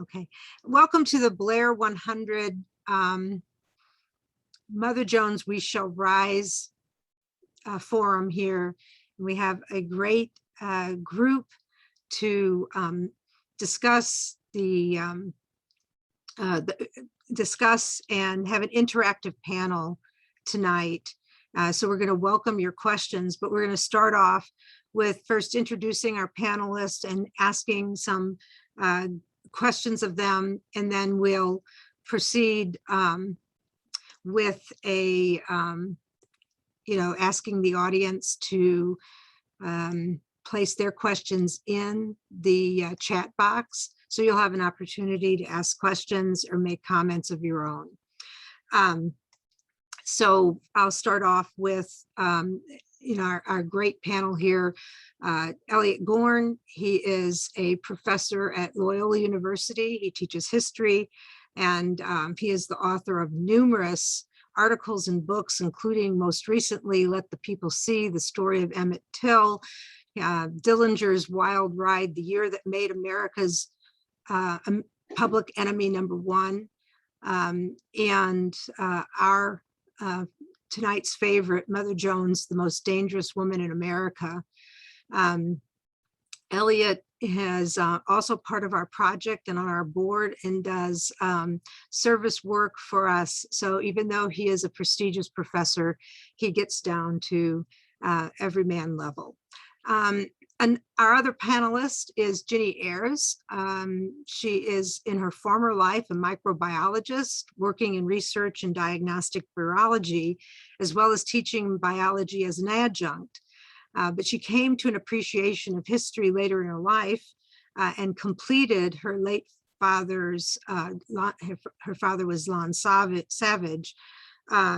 Okay, welcome to the Blair 100 Mother Jones We Shall Rise forum here. We have a great group to discuss discuss and have an interactive panel tonight. So we're going to welcome your questions, but we're going to start off with first introducing our panelists and asking some questions of them, and then we'll proceed with a asking the audience to place their questions in the chat box, so you'll have an opportunity to ask questions or make comments of your own. So I'll start off with our great panel here. Elliot Gorn, he is a professor at Loyola University. He teaches history, and he is the author of numerous articles and books, including most recently, Let the People See, the Story of Emmett Till, Dillinger's Wild Ride, The Year That Made America's Public Enemy #1, and our tonight's favorite, Mother Jones, the Most Dangerous Woman in America. Elliot is also part of our project and on our board and does service work for us. So even though he is a prestigious professor, he gets down to everyman level. And our other panelist is Ginny Ayers. She is in her former life a microbiologist working in research and diagnostic virology, as well as teaching biology as an adjunct. But she came to an appreciation of history later in her life and completed her late father's, her father was Lon Savage,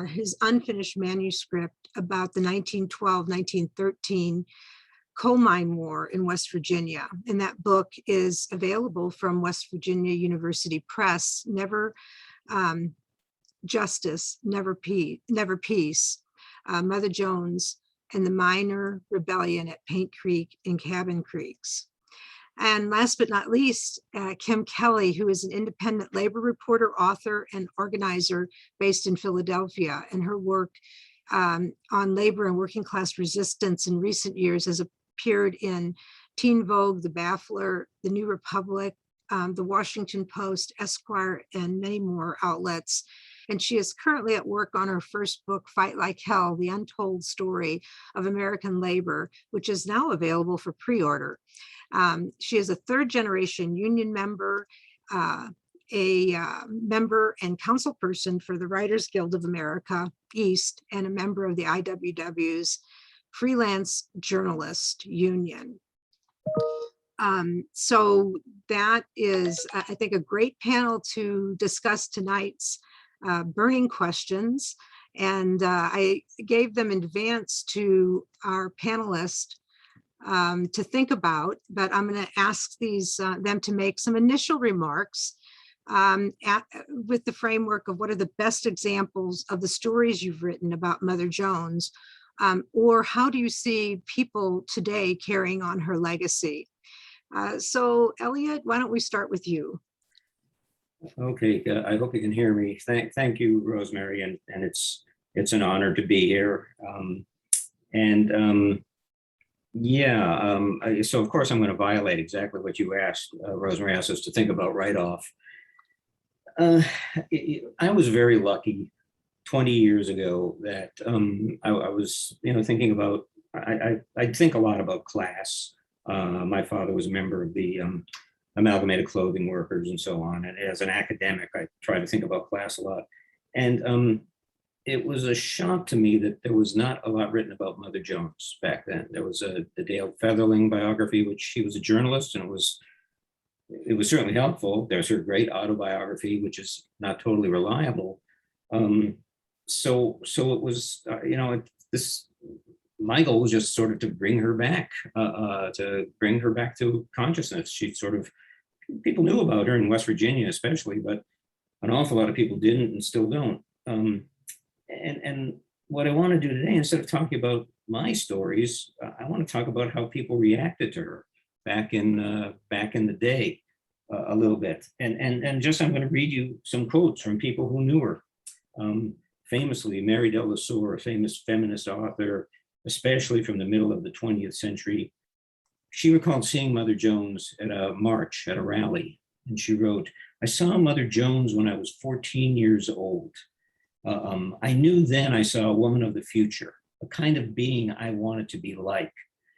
his unfinished manuscript about the 1912-1913 coal mine war in West Virginia. And that book is available from West Virginia University Press, Never Justice, Never Peace, Mother Jones and the Minor Rebellion at Paint Creek and Cabin Creeks. And last but not least, Kim Kelly, who is an independent labor reporter, author, and organizer based in Philadelphia. And her work on labor and working class resistance in recent years has appeared in Teen Vogue, The Baffler, The New Republic, The Washington Post, Esquire, and many more outlets. And she is currently at work on her first book, Fight Like Hell, The Untold Story of American Labor, which is now available for pre-order. She is a third-generation union member, a member and council person for the Writers Guild of America East, and a member of the IWW's Freelance Journalist Union. So that is, I think, a great panel to discuss tonight's burning questions. And I gave them in advance to our panelists to think about, but I'm going to ask them to make some initial remarks with the framework of what are the best examples of the stories you've written about Mother Jones, or how do you see people today carrying on her legacy? So Elliot, why don't we start with you? Okay, I hope you can hear me. Thank you, Rosemary, and it's an honor to be here. So of course I'm going to violate exactly what you asked. Rosemary asked us to think about right off. I was very lucky 20 years ago that I was, thinking about, I think a lot about class. My father was a member of the Amalgamated Clothing Workers and so on. And as an academic, I try to think about class a lot. And it was a shock to me that there was not a lot written about Mother Jones back then. There was the Dale Featherling biography, which she was a journalist, and it was certainly helpful. There's her great autobiography, which is not totally reliable. So it was, my goal was just sort of to bring her back, to consciousness. She sort of, people knew about her in West Virginia especially, but an awful lot of people didn't and still don't. And what I want to do today, instead of talking about my stories, I want to talk about how people reacted to her. back in the day a little bit. And just I'm going to read you some quotes from people who knew her. Famously, Mary de la Sour, a famous feminist author, especially from the middle of the 20th century, she recalled seeing Mother Jones at a march, at a rally. And she wrote, "I saw Mother Jones when I was 14 years old. I knew then I saw a woman of the future, a kind of being I wanted to be like.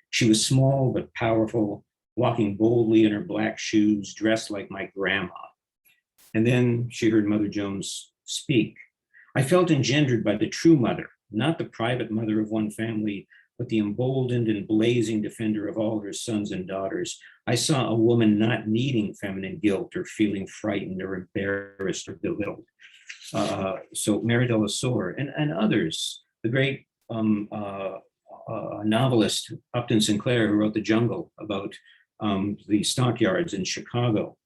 She was small but powerful, walking boldly in her black shoes, dressed like my grandma." And then she heard Mother Jones speak. "I felt engendered by the true mother, not the private mother of one family, but the emboldened and blazing defender of all her sons and daughters. I saw a woman not needing feminine guilt or feeling frightened or embarrassed or belittled." So Mary de la Sour and others, the great novelist Upton Sinclair, who wrote The Jungle, about the stockyards in Chicago,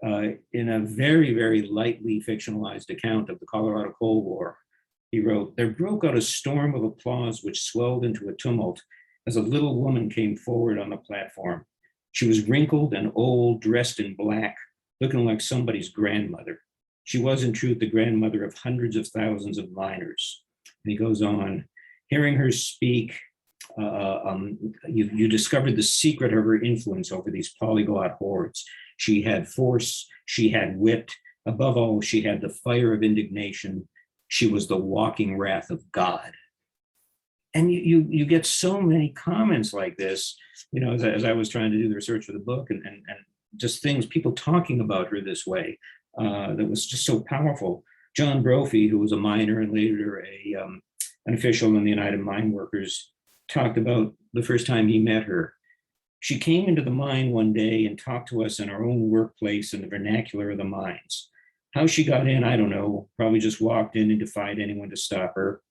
in a very, very lightly fictionalized account of the Colorado Cold War, he wrote, "There broke out a storm of applause which swelled into a tumult as a little woman came forward on the platform. She was wrinkled and old, dressed in black, looking like somebody's grandmother. She was, in truth, the grandmother of hundreds of thousands of miners." And he goes on, "Hearing her speak, you discovered the secret of her influence over these polyglot hordes. She had force, she had wit, above all, she had the fire of indignation. She was the walking wrath of God." And you get so many comments like this, as I was trying to do the research for the book, and just things, people talking about her this way, that was just so powerful. John Brophy, who was a miner and later an official in the United Mine Workers, talked about the first time he met her. "She came into the mine one day and talked to us in our own workplace in the vernacular of the mines. How she got in, I don't know, probably just walked in and defied anyone to stop her.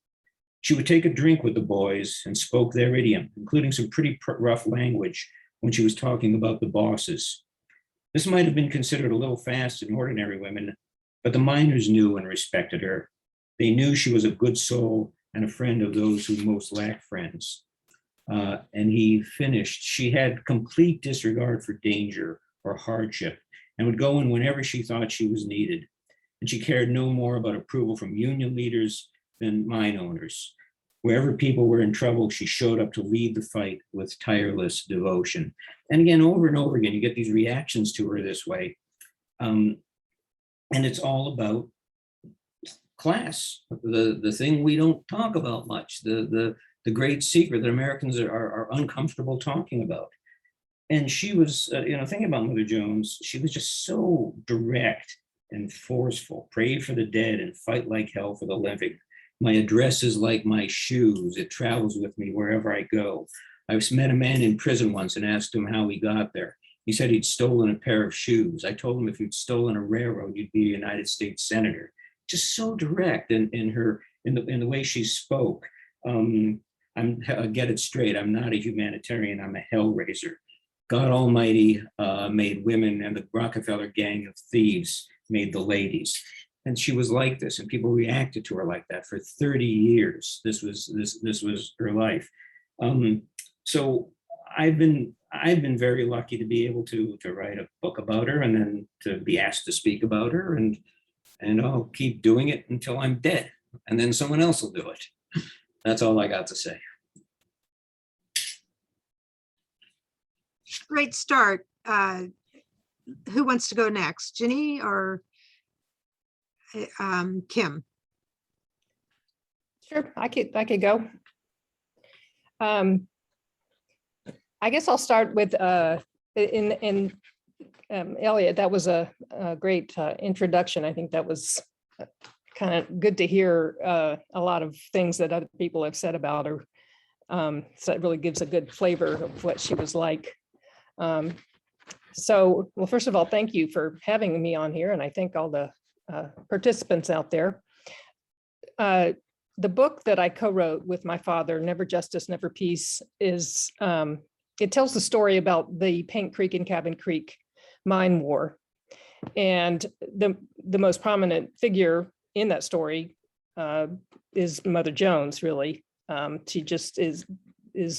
She would take a drink with the boys and spoke their idiom, including some pretty rough language when she was talking about the bosses. This might have been considered a little fast in ordinary women, but the miners knew and respected her. They knew she was a good soul and a friend of those who most lacked friends." And he finished, "She had complete disregard for danger or hardship and would go in whenever she thought she was needed. And she cared no more about approval from union leaders than mine owners. Wherever people were in trouble, she showed up to lead the fight with tireless devotion." And again, over and over again, you get these reactions to her this way. And it's all about class, the thing we don't talk about much, the great secret that Americans are uncomfortable talking about. And she was, thinking about Mother Jones, she was just so direct and forceful. "Pray for the dead and fight like hell for the living. My address is like my shoes. It travels with me wherever I go. I met a man in prison once and asked him how he got there. He said he'd stolen a pair of shoes. I told him if you'd stolen a railroad, you'd be a United States Senator." Just so direct in the way she spoke. Get it straight. I'm not a humanitarian. I'm a hellraiser. God Almighty made women, and the Rockefeller gang of thieves made the ladies. And she was like this, and people reacted to her like that for 30 years. This was her life. So I've been very lucky to be able to write a book about her, and then to be asked to speak about her, and I'll keep doing it until I'm dead, and then someone else will do it. That's all I got to say. Great start. Who wants to go next, Ginny or Kim? Sure, I could go. I guess I'll start with Elliot. That was a great introduction. I think that was kind of good to hear a lot of things that other people have said about her. So it really gives a good flavor of what she was like. Well, first of all, thank you for having me on here, and I thank all the participants out there. The book that I co-wrote with my father, Never Justice, Never Peace, is it tells the story about the Paint Creek and Cabin Creek mine war. And the most prominent figure in that story is Mother Jones, really. She just is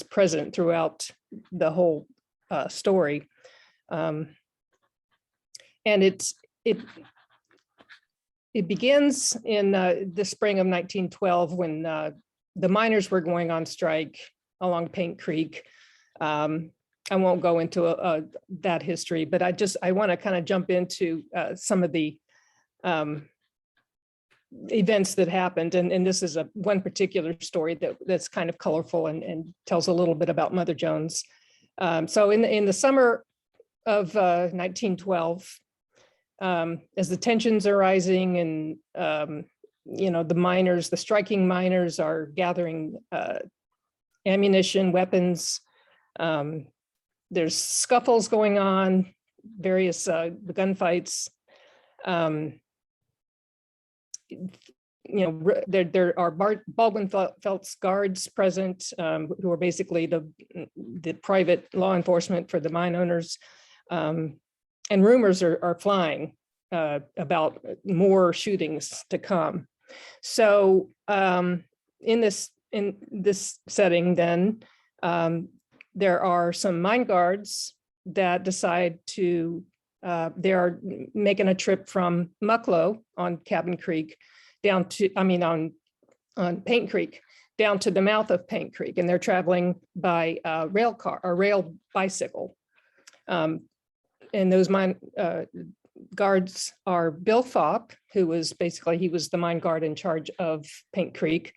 present throughout the whole story. And it begins in the spring of 1912 when the miners were going on strike along Paint Creek. I won't go into that history, but I want to kind of jump into some of the events that happened. And this is one particular story that's kind of colorful and tells a little bit about Mother Jones. So in the summer of 1912, as the tensions are rising and the striking miners are gathering ammunition, weapons. There's scuffles going on, various gunfights. There are Baldwin Felts guards present, who are basically the private law enforcement for the mine owners. And rumors are flying about more shootings to come. So in this setting, then there are some mine guards that decide to. They are making a trip from Mucklow on Cabin Creek down to, on Paint Creek down to the mouth of Paint Creek, and they're traveling by rail bicycle. And those mine guards are Bill Fopp, who was he was the mine guard in charge of Paint Creek,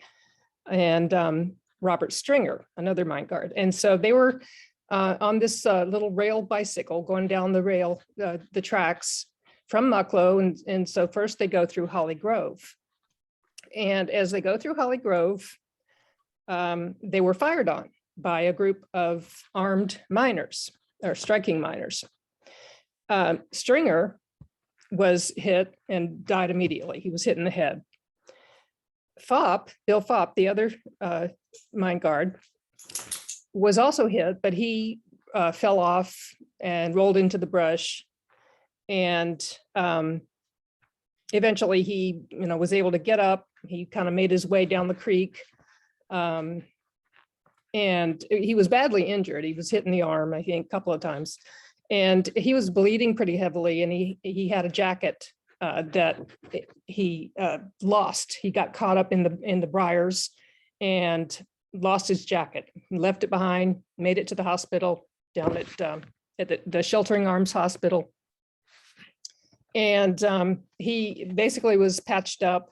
and Robert Stringer, another mine guard. And so they were on this little rail bicycle going down the tracks from Mucklow. And so first they go through Holly Grove. And as they go through Holly Grove, they were fired on by a group of armed miners or striking miners. Stringer was hit and died immediately. He was hit in the head. Bill Fopp, the other mine guard, was also hit, but he fell off and rolled into the brush. And eventually he, was able to get up. He kind of made his way down the creek. And he was badly injured. He was hit in the arm, I think, a couple of times. And he was bleeding pretty heavily, and he had a jacket that he lost. He got caught up in the briars and lost his jacket. He left it behind, made it to the hospital down at the Sheltering Arms Hospital. And he basically was patched up.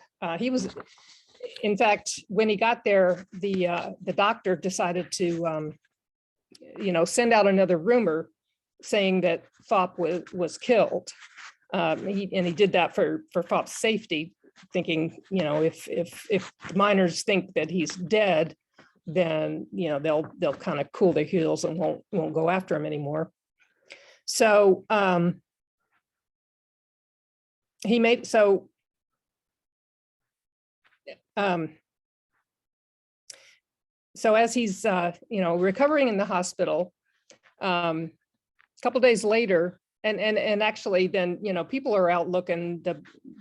In fact, when he got there, the doctor decided to, send out another rumor saying that Fopp was killed. He did that for Fopp's safety, thinking, if miners think that he's dead, then they'll kind of cool their heels and won't go after him anymore. So so as he's recovering in the hospital, a couple days later, and actually then people are out looking.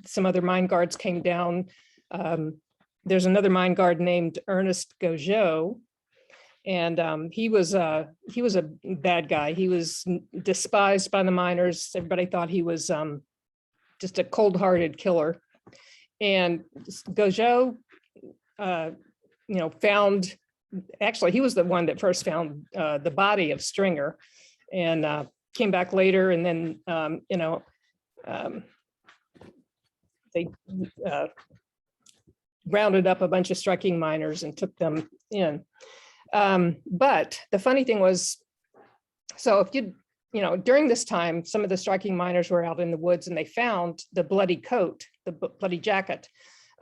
Some other mine guards came down. There's another mine guard named Ernest Gougeot, and he was a bad guy. He was despised by the miners. Everybody thought he was just a cold-hearted killer. And Gougeot, found. Actually, he was the one that first found the body of Stringer, and came back later, and then they rounded up a bunch of striking miners and took them in. But the funny thing was, so if during this time, some of the striking miners were out in the woods and they found the bloody coat, the bloody jacket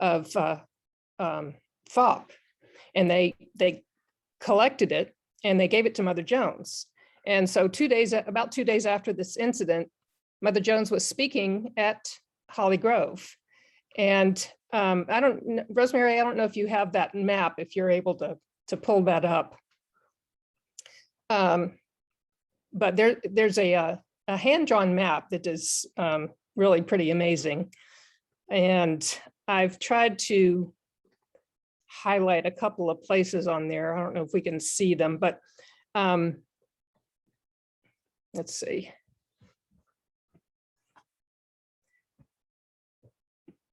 of Fopp, and they collected it and they gave it to Mother Jones. And so about 2 days after this incident, Mother Jones was speaking at Holly Grove. And Rosemary, I don't know if you have that map, if you're able to pull that up. But there's a hand-drawn map that is really pretty amazing. And I've tried to highlight a couple of places on there. I don't know if we can see them, but let's see.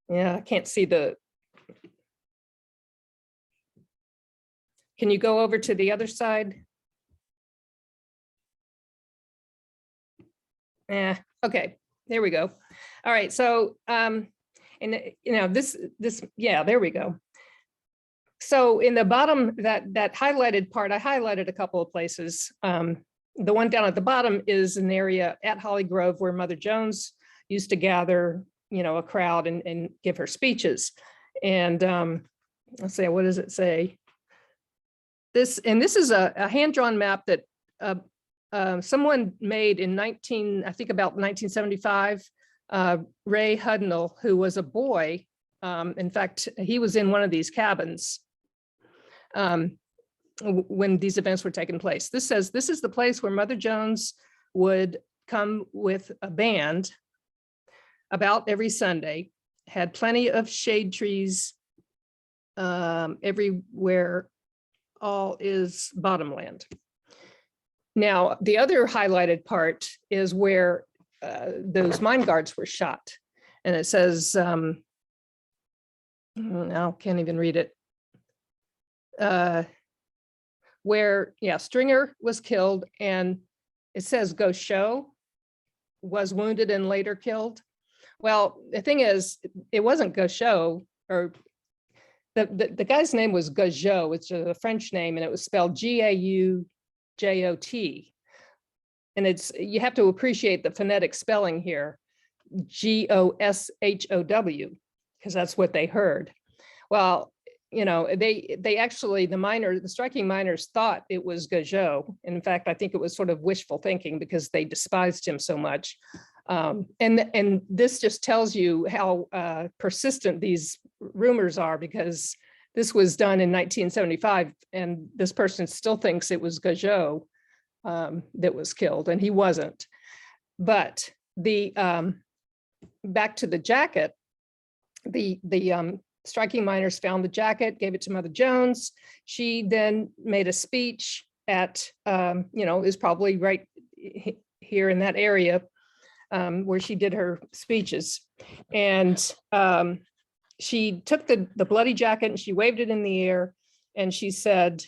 Yeah, I can't see the. Can you go over to the other side? Yeah, okay, there we go. All right, so, and you know, this, yeah, there we go. So in the bottom, that highlighted part, I highlighted a couple of places. The one down at the bottom is an area at Holly Grove where Mother Jones used to gather, you know, a crowd and give her speeches. And let's say, what does it say? This is a hand-drawn map that someone made in I think about 1975. Ray Hudnall, who was a boy, in fact, he was in one of these cabins when these events were taking place. This says, this is the place where Mother Jones would come with a band about every Sunday, had plenty of shade trees everywhere, all is bottomland. Now, the other highlighted part is where those mine guards were shot. And it says, now can't even read it. Where, yeah, Stringer was killed, and it says Gauchot was wounded and later killed. Well, the thing is, it wasn't Gauchot, or the guy's name was Gauchot, which is a French name, and it was spelled G-A-U-J-O-T. And it's, you have to appreciate the phonetic spelling here, G-O-S-H-O-W, because that's what they heard. Well, you know, they actually, the striking miners thought it was Gauchot. In fact, I think it was sort of wishful thinking because they despised him so much. And this just tells you how persistent these rumors are, because this was done in 1975 and this person still thinks it was Gauchot that was killed, and he wasn't. But the back to the jacket, the striking miners found the jacket, gave it to Mother Jones. She then made a speech at, you know, is probably right here in that area where she did her speeches. And she took the bloody jacket and she waved it in the air, and she said,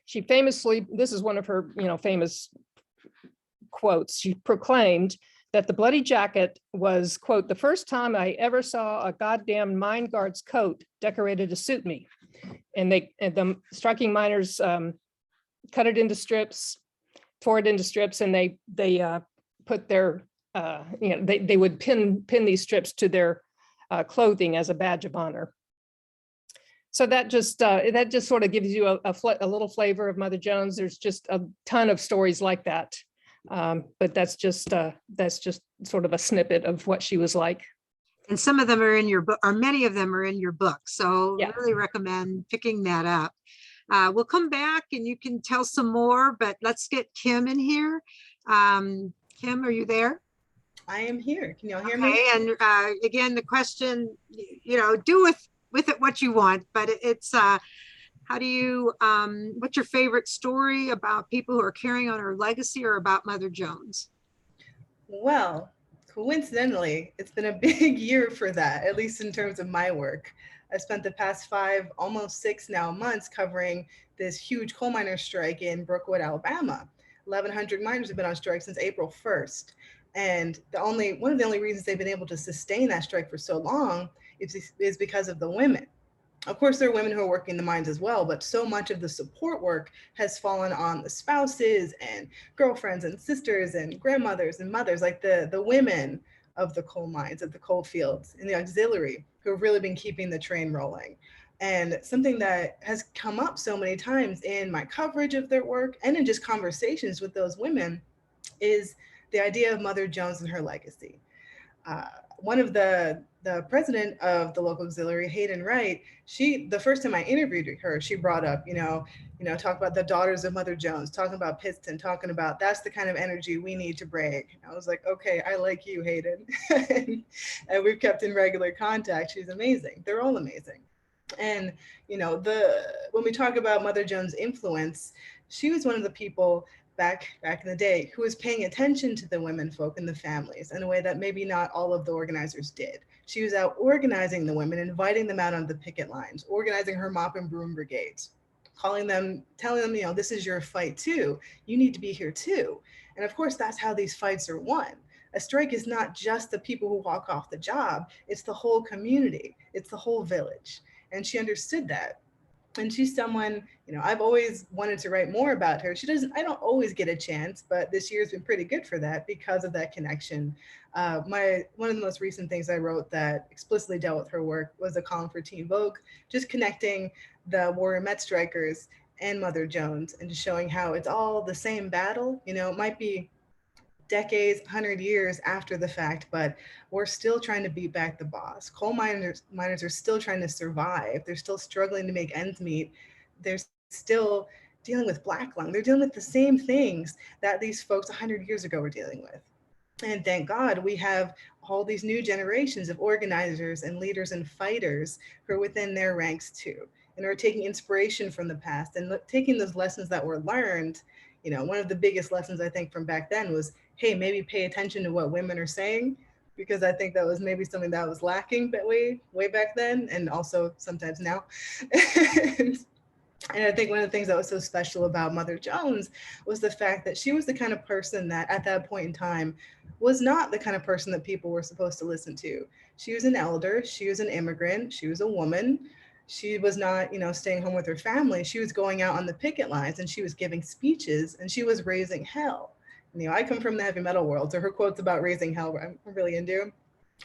she famously, this is one of her, you know, famous quotes, she proclaimed that the bloody jacket was, quote, the first time I ever saw a goddamn mine guard's coat decorated to suit me. And the striking miners cut it into strips, tore it into strips, and they put their, you know, they would pin these strips to their clothing as a badge of honor. So that just sort of gives you a little flavor of Mother Jones. There's just a ton of stories like that. But that's just sort of a snippet of what she was like. And some of them are in your book, or many of them are in your book. So Yeah. I really recommend picking that up. We'll come back and you can tell some more, but let's get Kim in here. Kim, are you there? I am here. Can y'all hear me? Okay, and again, the question, you know, do with it what you want, but it's how do you, what's your favorite story about people who are carrying on her legacy, or about Mother Jones? Well, coincidentally, it's been a big year for that, at least in terms of my work. I spent the past 5, almost 6 now months covering this huge coal miner strike in Brookwood, Alabama. 1,100 miners have been on strike since April 1st. And one of the only reasons they've been able to sustain that strike for so long is because of the women. Of course, there are women who are working the mines as well, but so much of the support work has fallen on the spouses and girlfriends and sisters and grandmothers and mothers, like the women of the coal mines, of the coal fields, in the auxiliary, who have really been keeping the train rolling. And something that has come up so many times in my coverage of their work and in just conversations with those women is the idea of Mother Jones and her legacy. One of the president of the local auxiliary, Hayden Wright, the first time I interviewed her, she brought up, talk about the daughters of Mother Jones, talking about Pittston, talking about that's the kind of energy we need to bring. I was like, okay, I like you, Hayden. And we've kept in regular contact. She's amazing. They're all amazing. And, when we talk about Mother Jones' influence, she was one of the people back in the day, who was paying attention to the women folk and the families in a way that maybe not all of the organizers did. She was out organizing the women, inviting them out on the picket lines, organizing her mop and broom brigades, calling them, telling them, you know, this is your fight too. You need to be here too. And of course, that's how these fights are won. A strike is not just the people who walk off the job, it's the whole community, it's the whole village. And she understood that. And she's someone, you know, I've always wanted to write more about her. I don't always get a chance, but this year's been pretty good for that because of that connection. One of the most recent things I wrote that explicitly dealt with her work was a column for Teen Vogue, just connecting the Warrior Met strikers and Mother Jones and just showing how it's all the same battle. You know, it might be decades, 100 years after the fact, but we're still trying to beat back the boss. Coal miners are still trying to survive. They're still struggling to make ends meet. They're still dealing with black lung. They're dealing with the same things that these folks 100 years ago were dealing with. And thank God we have all these new generations of organizers and leaders and fighters who are within their ranks too, and are taking inspiration from the past and taking those lessons that were learned. You know, one of the biggest lessons I think from back then was, hey, maybe pay attention to what women are saying, because I think that was maybe something that was lacking way back then, and also sometimes now. And I think one of the things that was so special about Mother Jones was the fact that she was the kind of person that at that point in time was not the kind of person that people were supposed to listen to. She was an elder, she was an immigrant, she was a woman. She was not, you know, staying home with her family. She was going out on the picket lines and she was giving speeches and she was raising hell. You know, I come from the heavy metal world, so her quotes about raising hell I'm really into.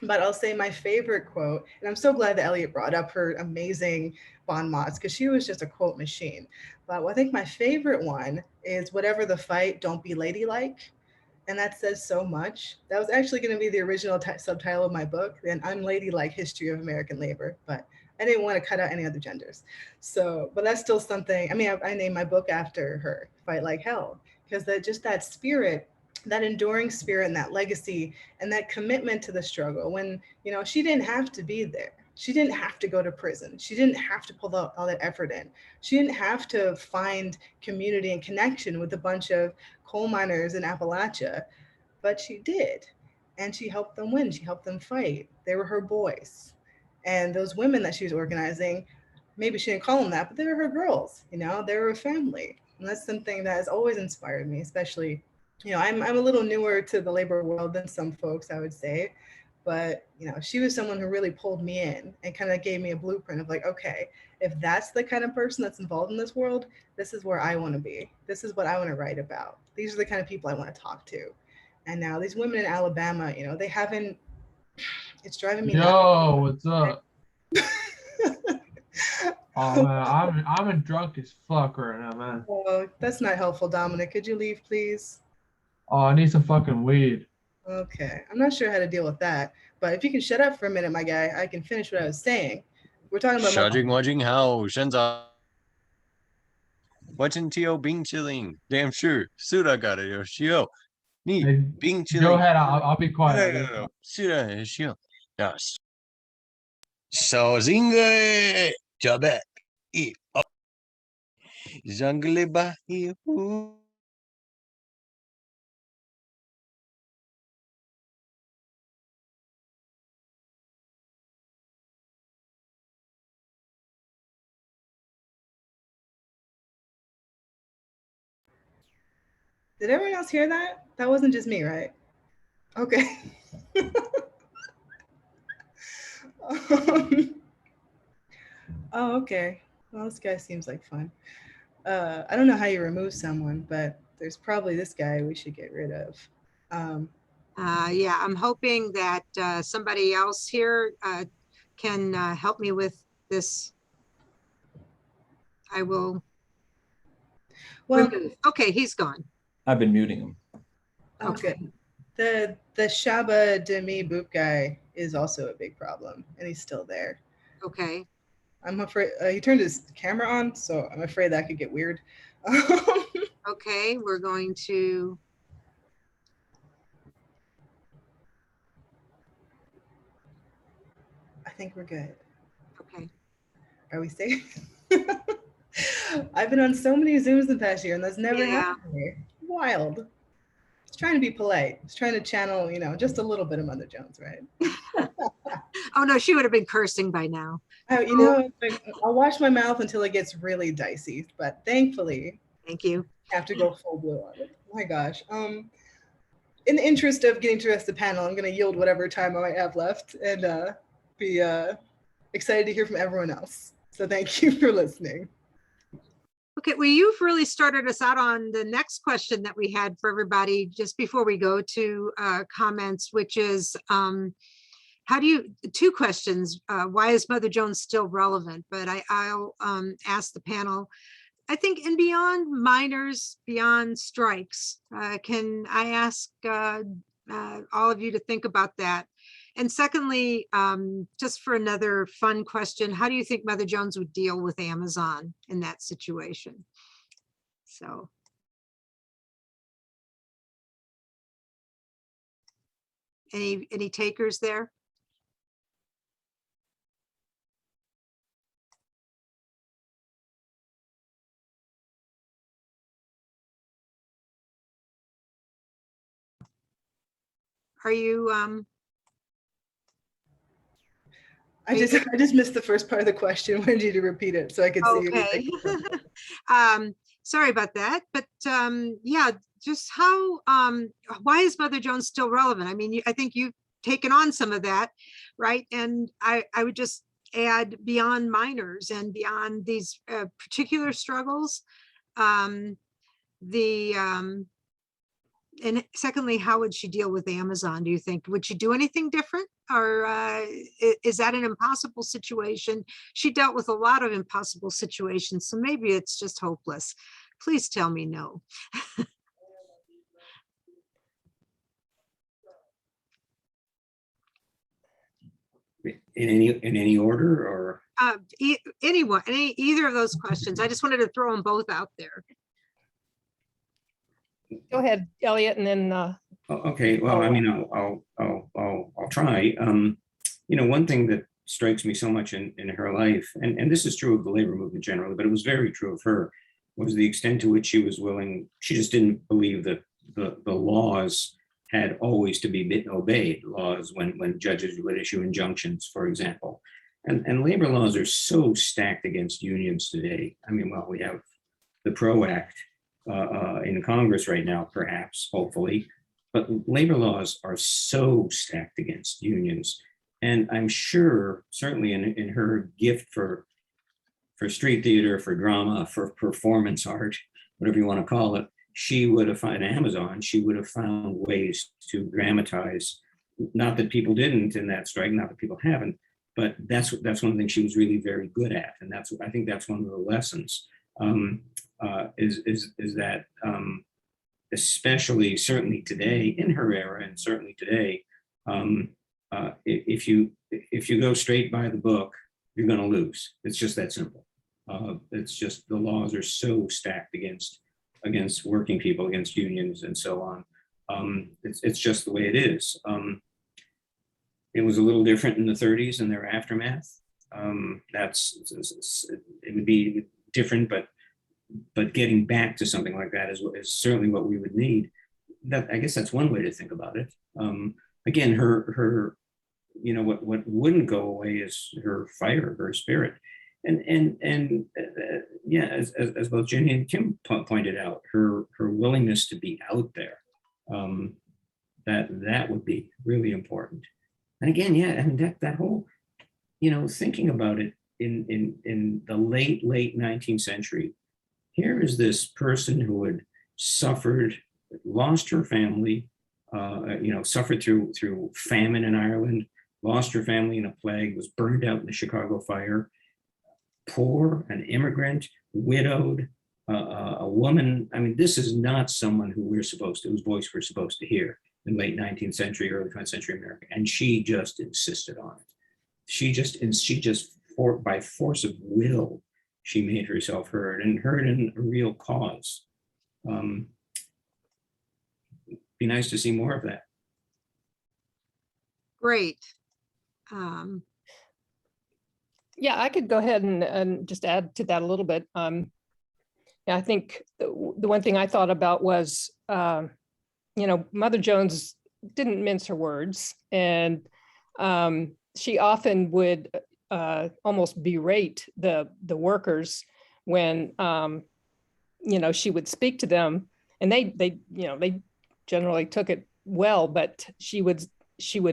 But I'll say my favorite quote, and I'm so glad that Elliot brought up her amazing bon mots because she was just a quote machine. But I think my favorite one is whatever the fight, don't be ladylike. And that says so much. That was actually going to be the original subtitle of my book, an unladylike history of American labor, but I didn't want to cut out any other genders. So, but that's still something. I mean, I named my book after her, Fight Like Hell, because that spirit, that enduring spirit and that legacy and that commitment to the struggle, when, you know, she didn't have to be there. She didn't have to go to prison. She didn't have to pull all that effort in. She didn't have to find community and connection with a bunch of coal miners in Appalachia, but she did. And she helped them win. She helped them fight. They were her boys. And those women that she was organizing, maybe she didn't call them that, but they were her girls, you know, they were a family. And that's something that has always inspired me, especially, you know, I'm a little newer to the labor world than some folks, I would say. But, you know, she was someone who really pulled me in and kind of gave me a blueprint of like, okay, if that's the kind of person that's involved in this world, this is where I want to be. This is what I want to write about. These are the kind of people I want to talk to. And now these women in Alabama, you know, they haven't, it's driving me nuts. Yo, what's up? Oh man, I'm drunk as fuck right now, man. Oh, that's not helpful, Dominic. Could you leave, please? Oh, I need some fucking weed. Okay, I'm not sure how to deal with that, but if you can shut up for a minute, my guy, I can finish what I was saying. We're talking about 小金我金好，现在我今天有冰淇淋，但是苏打嘎的有需要，你 Hey, 冰淇 go 淋。 ahead, I'll be quiet. No, 是的，很需要。Yes. 小金个加白一哦，让个礼拜一呼。Did everyone else hear that? That wasn't just me, right? Okay. Oh, okay. Well, this guy seems like fun. I don't know how you remove someone, but there's probably this guy we should get rid of. Yeah, I'm hoping that somebody else here can help me with this. I will Well, remove. Okay, he's gone. I've been muting him. okay. The Shaba Demi Boop guy is also a big problem, and he's still there. Okay. I'm afraid he turned his camera on, so I'm afraid that could get weird. Okay, we're going to. I think we're good. Okay. Are we safe? I've been on so many Zooms the past year, and that's never happened to me. wild. It's trying to be polite. It's trying to channel, just a little bit of Mother Jones, right? Oh, no, she would have been cursing by now. I'll wash my mouth until it gets really dicey, but thankfully, Thank you. I have to go full blue on it. Oh my gosh. In the interest of getting to the rest of the panel, I'm going to yield whatever time I might have left and be excited to hear from everyone else. So thank you for listening. Okay, well, you've really started us out on the next question that we had for everybody just before we go to comments, which is, two questions. Why is Mother Jones still relevant? But I'll ask the panel, I think, and beyond minors, beyond strikes, can I ask all of you to think about that? And secondly, just for another fun question, how do you think Mother Jones would deal with Amazon in that situation? So. Any takers there? Are you I just missed the first part of the question. I wanted you to repeat it so I could see. okay? Sorry about that, but yeah, just how why is Mother Jones still relevant? I mean, I think you've taken on some of that, right? And I would just add, beyond minors and beyond these particular struggles, and secondly, how would she deal with Amazon, do you think? Would she do anything different? Or is that an impossible situation? She dealt with a lot of impossible situations, so maybe it's just hopeless. Please tell me no. In any order, or? Either of those questions. I just wanted to throw them both out there. Go ahead, Elliot, and then. Okay, well, I mean, I'll try. One thing that strikes me so much in her life, and this is true of the labor movement generally, but it was very true of her, was the extent to which she was willing. She just didn't believe that the laws had always to be obeyed. Laws, when judges would issue injunctions, for example, and labor laws are so stacked against unions today. I mean, well, we have the PRO Act in Congress right now, perhaps, hopefully, but labor laws are so stacked against unions. And I'm sure, certainly in her gift for street theater, for drama, for performance art, whatever you want to call it, she would have found Amazon, she would have found ways to dramatize, not that people didn't in that strike, not that people haven't, but that's one of the things she was really very good at. And I think that's one of the lessons. Is that especially certainly today in her era, and certainly today, if you go straight by the book, you're going to lose. It's just that simple. It's just the laws are so stacked against working people, against unions, and so on. It's just the way it is. It was a little different in the 30s and their aftermath. It would be different, but getting back to something like that is certainly what we would need. That, I guess that's one way to think about it. Again, her what wouldn't go away is her fire, her spirit, and yeah, as both Jenny and Kim pointed out, her willingness to be out there, that would be really important. And again, yeah, I mean that whole, thinking about it in the late 19th century. Here is this person who had suffered, lost her family, suffered through famine in Ireland, lost her family in a plague, was burned out in the Chicago fire, poor, an immigrant, widowed, a woman. I mean, this is not someone whose voice we're supposed to hear in late 19th century, early 20th century America. And she just insisted on it. By force of will, she made herself heard, and heard in a real cause. Be nice to see more of that. Great. Yeah, I could go ahead and just add to that a little bit. I think the one thing I thought about was, Mother Jones didn't mince her words, and she often would almost berate the workers when she would speak to them, and they generally took it well, but she would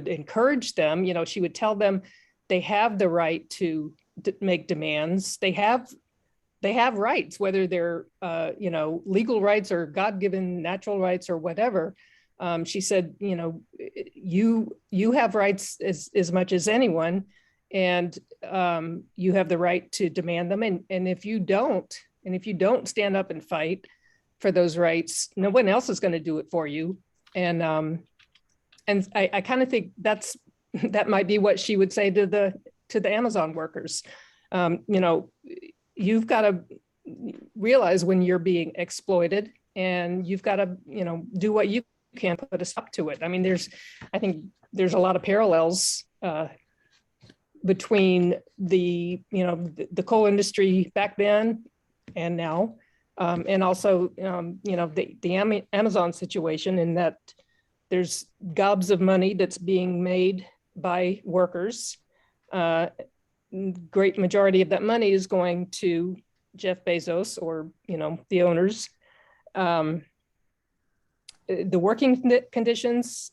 encourage them. She would tell them they have the right to make demands. They have rights, whether they're legal rights or God-given natural rights or whatever. She said, you have rights as much as anyone, and you have the right to demand them. And if you don't stand up and fight for those rights, no one else is going to do it for you. And I kind of think that might be what she would say to the Amazon workers. You've got to realize when you're being exploited, and you've got to, do what you can to put a stop to it. I mean, I think there's a lot of parallels between the coal industry back then and now, and also, the Amazon situation, in that there's gobs of money that's being made by workers. Great majority of that money is going to Jeff Bezos or, the owners. The working conditions,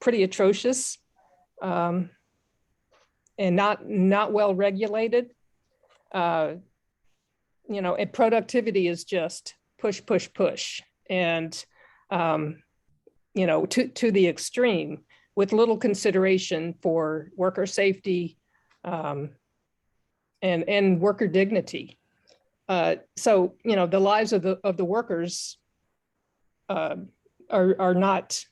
pretty atrocious, and not well regulated. And productivity is just push, push, push. And, to the extreme, with little consideration for worker safety, and worker dignity. So, the lives of the workers are not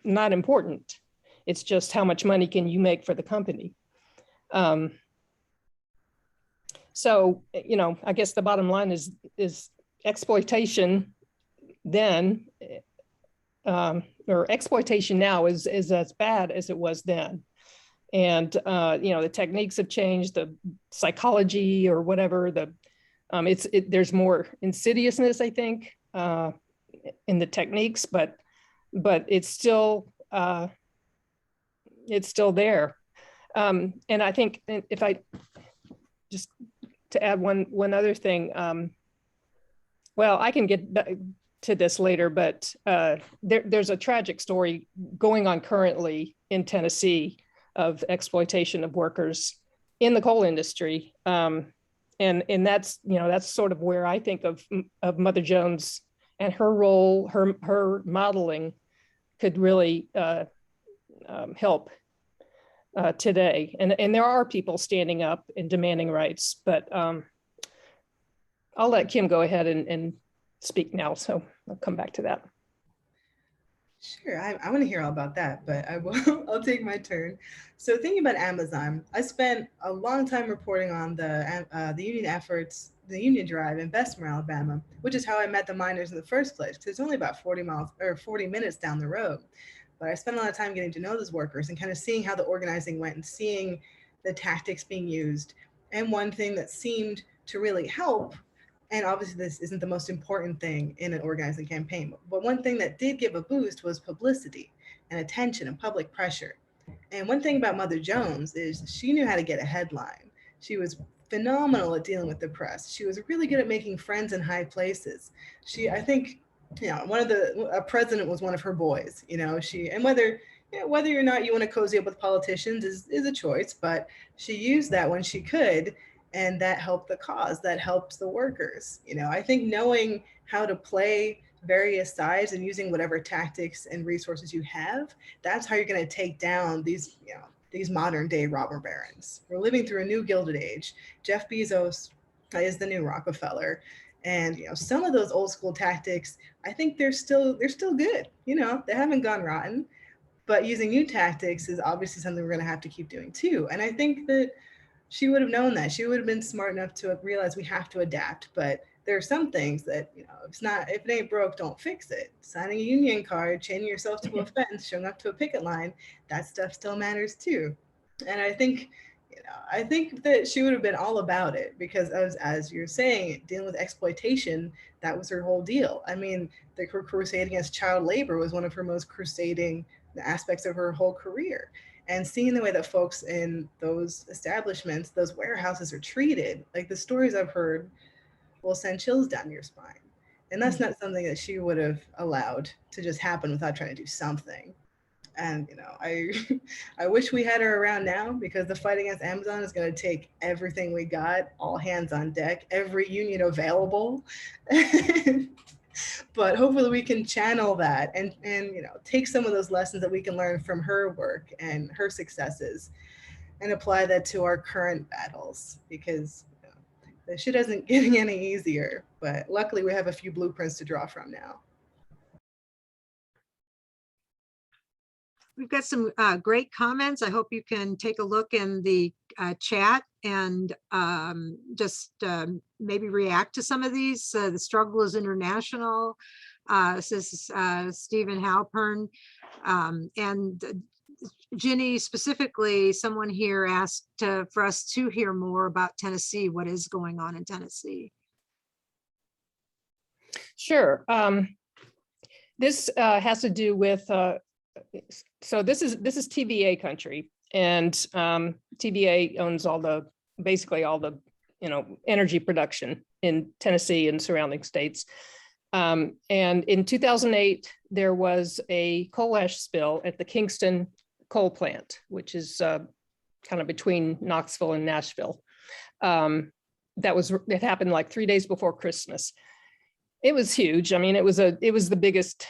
important. It's just how much money can you make for the company. So, I guess the bottom line is exploitation then, or exploitation now is as bad as it was then. And, the techniques have changed, the psychology or whatever, there's more insidiousness, I think, in the techniques, but it's still there. And I think, if I just to add one other thing, well, I can get back to this later, but there's a tragic story going on currently in Tennessee of exploitation of workers in the coal industry. And that's sort of where I think of Mother Jones and her role, her modeling could really help today. And there are people standing up and demanding rights, but I'll let Kim go ahead and speak now. So I'll come back to that. Sure, I want to hear all about that, but I'll take my turn. So thinking about Amazon, I spent a long time reporting on the union efforts, the union drive in Bessemer, Alabama, which is how I met the miners in the first place, because it's only about 40 minutes down the road. But I spent a lot of time getting to know those workers and kind of seeing how the organizing went and seeing the tactics being used. And one thing that seemed to really help, and obviously this isn't the most important thing in an organizing campaign, but one thing that did give a boost was publicity and attention and public pressure. And one thing about Mother Jones is she knew how to get a headline. She was phenomenal at dealing with the press. She was really good at making friends in high places. I think, a president was one of her boys, and whether or not you want to cozy up with politicians is a choice, but she used that when she could. And that helped the cause, that helps the workers. I think knowing how to play various sides and using whatever tactics and resources you have, that's how you're going to take down these modern day robber barons. We're living through a new Gilded Age. Jeff Bezos is the new Rockefeller. And some of those old school tactics, I think they're still good. They haven't gone rotten. But using new tactics is obviously something we're going to have to keep doing too. And I think that she would have known that. She would have been smart enough to realize we have to adapt. But there are some things that, if it ain't broke, don't fix it. Signing a union card, chaining yourself to a fence, showing up to a picket line, that stuff still matters too. And I think, You know, I think that she would have been all about it because as you're saying, dealing with exploitation, that was her whole deal. I mean, her crusade against child labor was one of her most crusading aspects of her whole career. And seeing the way that folks in those establishments, those warehouses are treated, like the stories I've heard will send chills down your spine. And that's not something that she would have allowed to just happen without trying to do something. And you know, I wish we had her around now because the fight against Amazon is going to take everything we got, all hands on deck, every union available. But hopefully we can channel that and you know, take some of those lessons that we can learn from her work and her successes and apply that to our current battles, because you know, the shit isn't getting any easier, but luckily we have a few blueprints to draw from now. We've got some great comments. I hope you can take a look in the chat and just maybe react to some of these. The struggle is international, says Stephen Halpern. And Ginny, specifically, someone here asked for us to hear more about Tennessee. What is going on in Tennessee? Sure. This has to do with so this is TVA country, and TVA owns basically all the energy production in Tennessee and surrounding states. And in 2008, there was a coal ash spill at the Kingston coal plant, which is kind of between Knoxville and Nashville. It happened like 3 days before Christmas. It was huge. I mean, it was the biggest.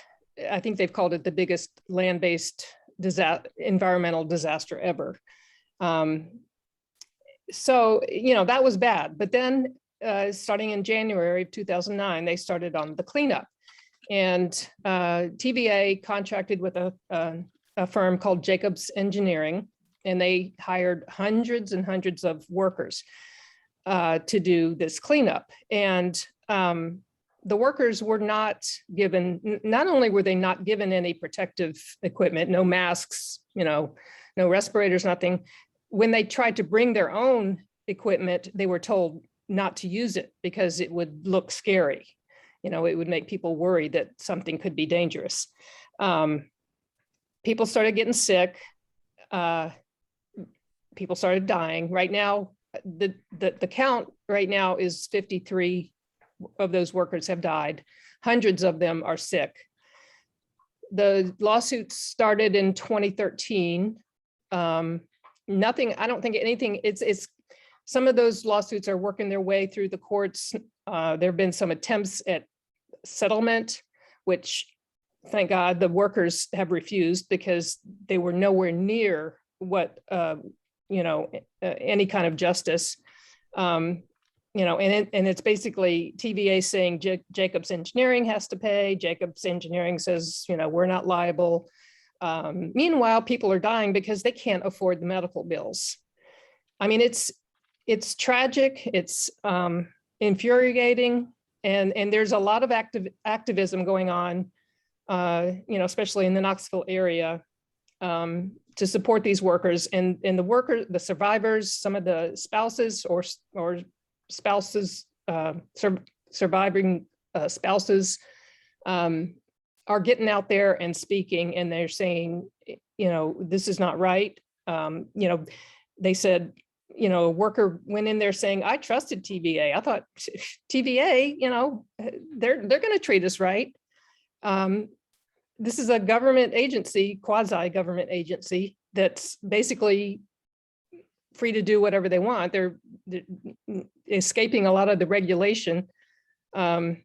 I think they've called it the biggest land-based environmental disaster ever. So, that was bad. But then starting in January of 2009, they started on the cleanup. And TVA contracted with a firm called Jacobs Engineering, and they hired hundreds and hundreds of workers to do this cleanup. And the workers were not only were they not given any protective equipment, no masks, no respirators, nothing. When they tried to bring their own equipment, they were told not to use it because it would look scary. It would make people worry that something could be dangerous. People started getting sick. People started dying. Right now, the count right now is 53 of those workers have died. Hundreds of them are sick. The lawsuits started in 2013. I don't think anything, it's some of those lawsuits are working their way through the courts. There have been some attempts at settlement, which thank God the workers have refused because they were nowhere near what, any kind of justice. And it's basically TVA saying Jacobs Engineering has to pay. Jacobs Engineering says, we're not liable. Meanwhile, people are dying because they can't afford the medical bills. I mean, it's tragic. It's infuriating, and there's a lot of activism going on, especially in the Knoxville area, to support these workers and the survivors, some of the spouses or spouses, surviving spouses are getting out there and speaking, and they're saying, this is not right. They said, a worker went in there saying, I trusted TVA. I thought TVA, they're going to treat us right. This is a government agency, quasi-government agency, that's basically free to do whatever they want. They're escaping a lot of the regulation. And,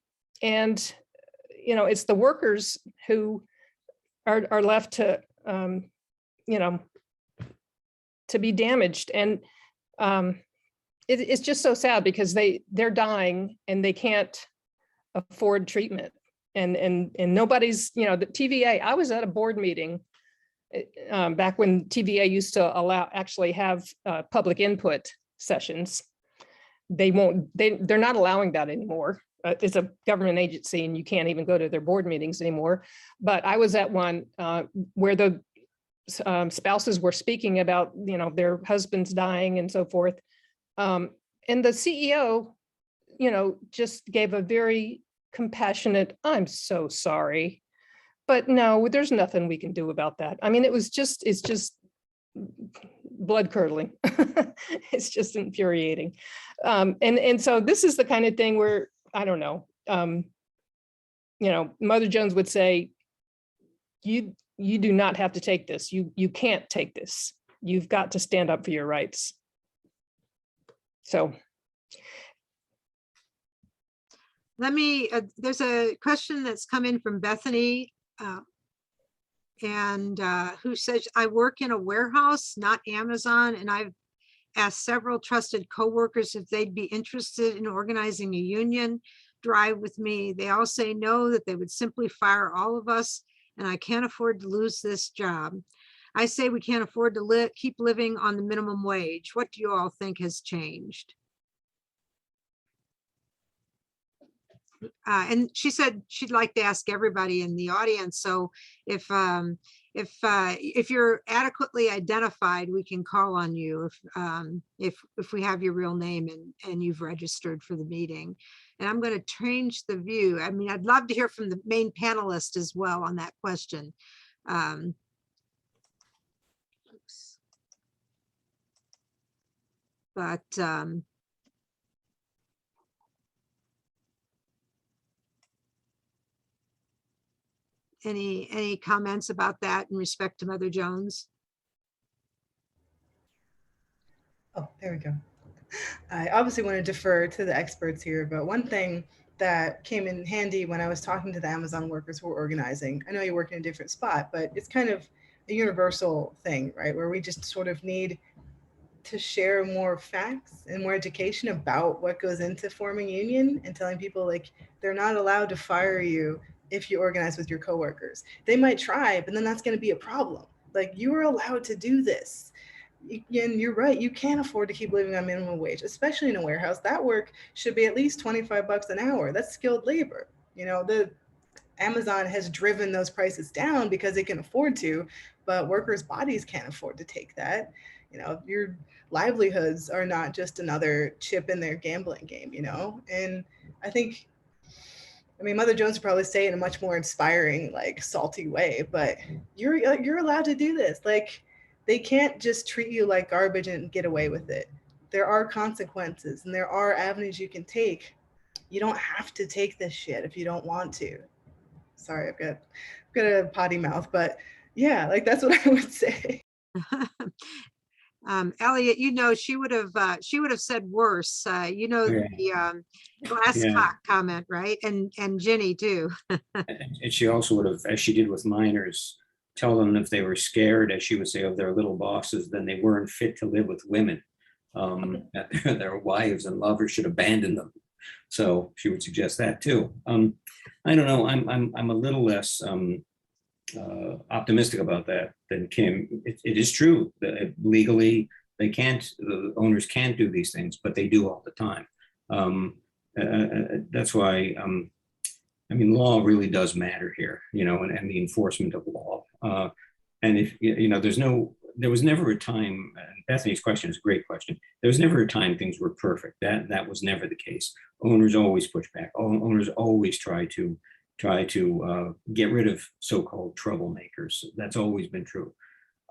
it's the workers who are left to, to be damaged. And it's just so sad because they're dying and they can't afford treatment. And nobody's, the TVA, I was at a board meeting back when TVA used to actually have public input sessions. They're not allowing that anymore. It's a government agency and you can't even go to their board meetings anymore. But I was at one where the spouses were speaking about, their husbands dying and so forth. And the CEO, just gave a very compassionate, "I'm so sorry, but no, there's nothing we can do about that." I mean, it's just blood curdling. It's just infuriating. And so this is the kind of thing where, I don't know, Mother Jones would say, you do not have to take this. You can't take this. You've got to stand up for your rights. So. There's a question that's come in from Bethany, who says, "I work in a warehouse, not Amazon, and I've asked several trusted coworkers if they'd be interested in organizing a union drive with me. They all say no, that they would simply fire all of us, and I can't afford to lose this job. I say we can't afford to keep living on the minimum wage. What do you all think has changed?" And she said she'd like to ask everybody in the audience. So if you're adequately identified, we can call on you if we have your real name and you've registered for the meeting. And I'm going to change the view. I mean, I'd love to hear from the main panelist as well on that question. Any comments about that in respect to Mother Jones? Oh, there we go. I obviously want to defer to the experts here, but one thing that came in handy when I was talking to the Amazon workers who were organizing, I know you work in a different spot, but it's kind of a universal thing, right? Where we just sort of need to share more facts and more education about what goes into forming union and telling people like they're not allowed to fire you if you organize with your coworkers. They might try, but then that's going to be a problem. Like, you are allowed to do this. And you're right, you can't afford to keep living on minimum wage, especially in a warehouse. That work should be at least 25 bucks an hour. That's skilled labor. The Amazon has driven those prices down because it can afford to, but workers' bodies can't afford to take that. Your livelihoods are not just another chip in their gambling game, And I think, Mother Jones would probably say it in a much more inspiring, like salty way, but you're allowed to do this. Like, they can't just treat you like garbage and get away with it. There are consequences and there are avenues you can take. You don't have to take this shit if you don't want to. Sorry, I've got a potty mouth, but yeah, like that's what I would say. Elliot, she would have said worse. The glass cock comment, right? And Ginny too. And she also would have, as she did with minors, tell them if they were scared, as she would say, of their little bosses, then they weren't fit to live with women. Their wives and lovers should abandon them. So she would suggest that too. I don't know. I'm a little less optimistic about that than Kim. It is true that legally the owners can't do these things, but they do all the time. That's why. Law really does matter here, and the enforcement of law. And if there was never a time. And Bethany's question is a great question. There was never a time things were perfect. That was never the case. Owners always push back. Owners always try to get rid of so-called troublemakers. That's always been true.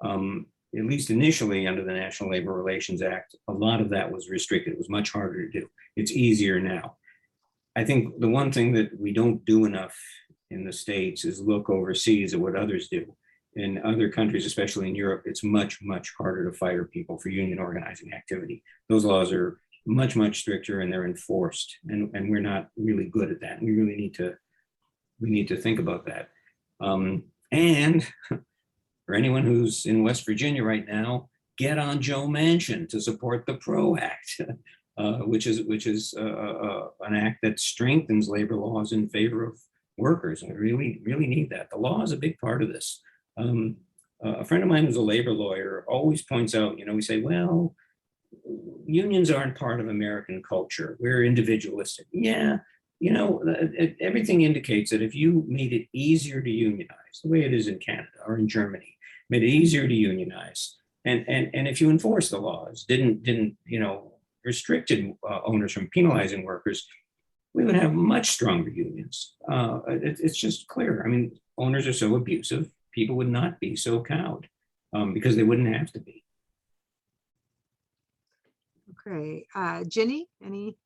At least initially under the National Labor Relations Act, a lot of that was restricted. It was much harder to do. It's easier now. I think the one thing that we don't do enough in the States is look overseas at what others do. In other countries, especially in Europe, it's much, much harder to fire people for union organizing activity. Those laws are much, much stricter and they're enforced. And we're not really good at that. We really need to think about that. And for anyone who's in West Virginia right now, get on Joe Manchin to support the PRO Act. Which is an act that strengthens labor laws in favor of workers. And we really need that. The law is a big part of this. A friend of mine who's a labor lawyer always points out, we say, well, unions aren't part of American culture. We're individualistic. Yeah, everything indicates that if you made it easier to unionize, the way it is in Canada or in Germany, made it easier to unionize. And if you enforce the laws, didn't restricted owners from penalizing workers, we would have much stronger unions. It's just clear. I mean, owners are so abusive, people would not be so cowed because they wouldn't have to be. Okay, Ginny, any?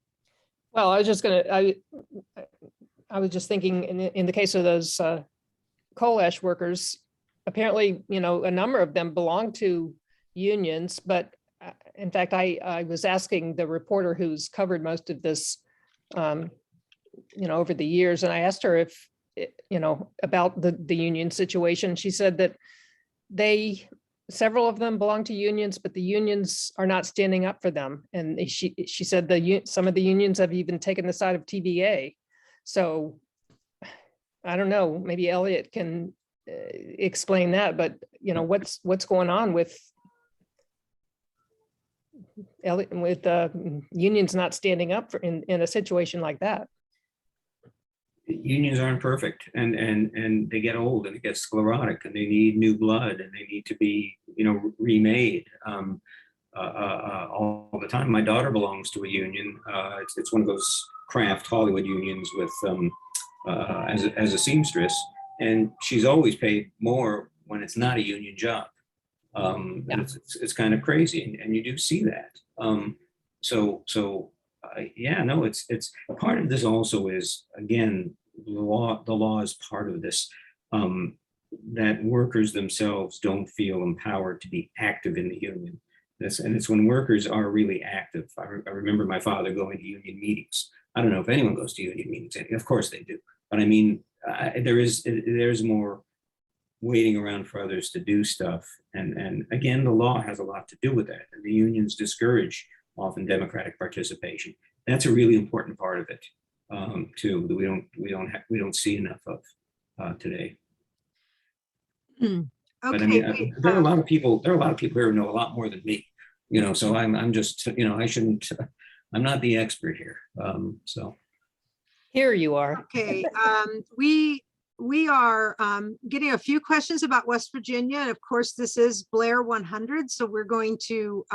Well, I was just I was just thinking in the case of those coal ash workers, apparently, a number of them belong to unions, but in fact, I was asking the reporter who's covered most of this, over the years, and I asked her if, about the union situation. She said that several of them belong to unions, but the unions are not standing up for them. And she said some of the unions have even taken the side of TVA. So I don't know, maybe Elliot can explain that, but what's going on with unions not standing up in a situation like that? Unions aren't perfect, and they get old and it gets sclerotic, and they need new blood, and they need to be remade all the time. My daughter belongs to a union. It's one of those craft Hollywood unions with as a seamstress, and she's always paid more when it's not a union job. Yeah. It's kind of crazy, and you do see that. It's part of this also is, again, the law is part of this, that workers themselves don't feel empowered to be active in the union. And it's when workers are really active. I remember my father going to union meetings. I don't know if anyone goes to union meetings. Of course they do. But I mean, there's more waiting around for others to do stuff. And again, the law has a lot to do with that. And the unions discourage often democratic participation. That's a really important part of it, too, that we don't see enough of today. Okay. But I mean, there are a lot of people here who know a lot more than me, so I'm just, I shouldn't, I'm not the expert here. So. Here you are. Okay, we are getting a few questions about West Virginia. And of course, this is Blair 100. So we're going to,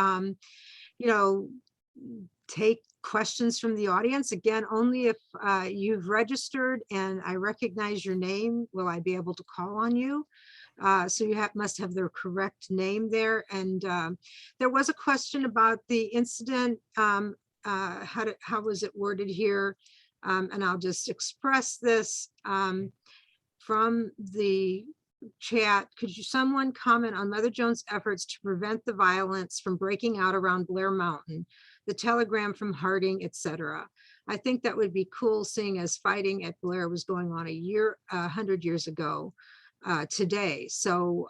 take questions from the audience. Again, only if you've registered and I recognize your name, will I be able to call on you. So you must have the correct name there. And there was a question about the incident. How was it worded here? And I'll just express this from the chat. Could someone comment on Mother Jones' efforts to prevent the violence from breaking out around Blair Mountain, the telegram from Harding, etc.? I think that would be cool, seeing as fighting at Blair was going on 100 years ago today. So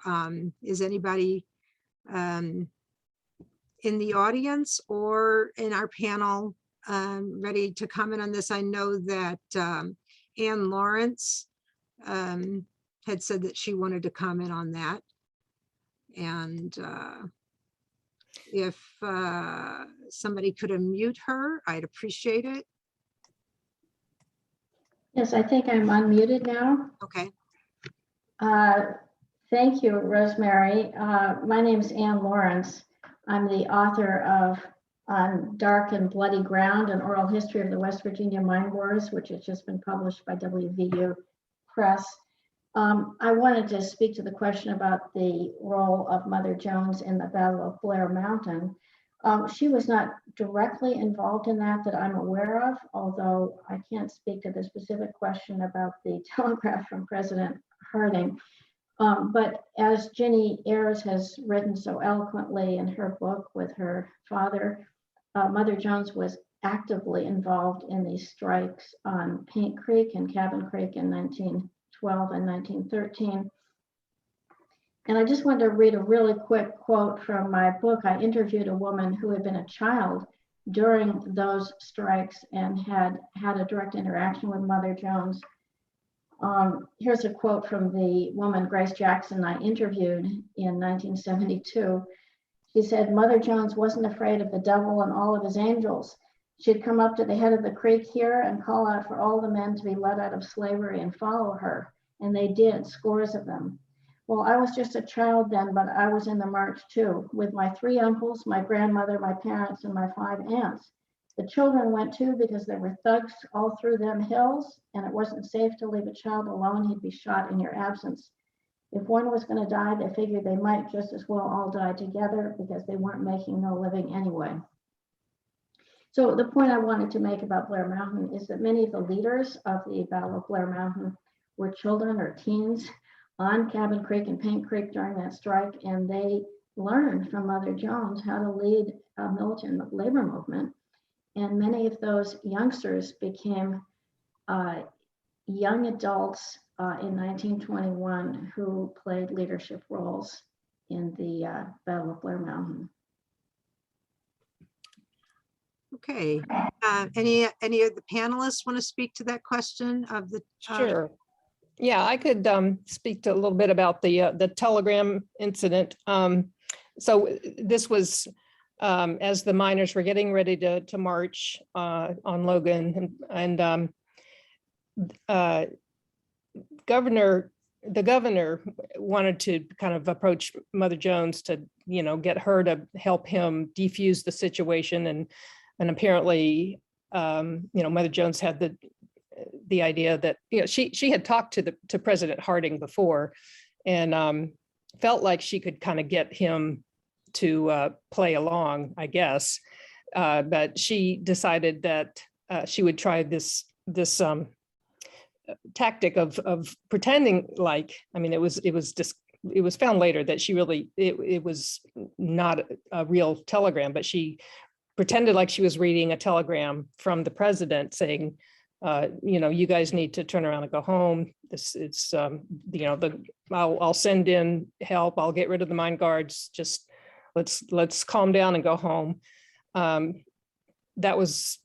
is anybody in the audience or in our panel ready to comment on this? I know that Ann Lawrence had said that she wanted to comment on that. And if somebody could unmute her, I'd appreciate it. Yes, I think I'm unmuted now. Okay. Thank you, Rosemary. My name is Ann Lawrence. I'm the author of On Dark and Bloody Ground, an oral history of the West Virginia mine wars, which has just been published by WVU Press. I wanted to speak to the question about the role of Mother Jones in the Battle of Blair Mountain. She was not directly involved in that I'm aware of, although I can't speak to the specific question about the telegraph from President Harding. But as Ginny Ayers has written so eloquently in her book with her father, Mother Jones was actively involved in these strikes on Paint Creek and Cabin Creek in 1912 and 1913. And I just wanted to read a really quick quote from my book. I interviewed a woman who had been a child during those strikes and had had a direct interaction with Mother Jones. Here's a quote from the woman, Grace Jackson, I interviewed in 1972. She said, Mother Jones wasn't afraid of the devil and all of his angels. She'd come up to the head of the creek here and call out for all the men to be let out of slavery and follow her. And they did, scores of them. Well, I was just a child then, but I was in the march too, with my 3 uncles, my grandmother, my parents, and my 5 aunts. The children went too because there were thugs all through them hills, and it wasn't safe to leave a child alone. He'd be shot in your absence. If one was going to die, they figured they might just as well all die together because they weren't making no living anyway. So the point I wanted to make about Blair Mountain is that many of the leaders of the Battle of Blair Mountain were children or teens on Cabin Creek and Paint Creek during that strike, and they learned from Mother Jones how to lead a militant labor movement. And many of those youngsters became young adults in 1921 who played leadership roles in the Battle of Blair Mountain. Okay, any of the panelists want to speak to that question of the? Sure. Yeah, I could speak to a little bit about the telegram incident. So this was as the miners were getting ready to march on Logan, and the governor wanted to kind of approach Mother Jones to, get her to help him defuse the situation, and apparently, Mother Jones had the idea that, she had talked to President Harding before, and felt like she could kind of get him to play along, I guess. But she decided that she would try this tactic of pretending like, it was found later that she really, it was not a real telegram, but she pretended like she was reading a telegram from the president saying, you guys need to turn around and go home. I'll send in help. I'll get rid of the mine guards. Just let's calm down and go home. That was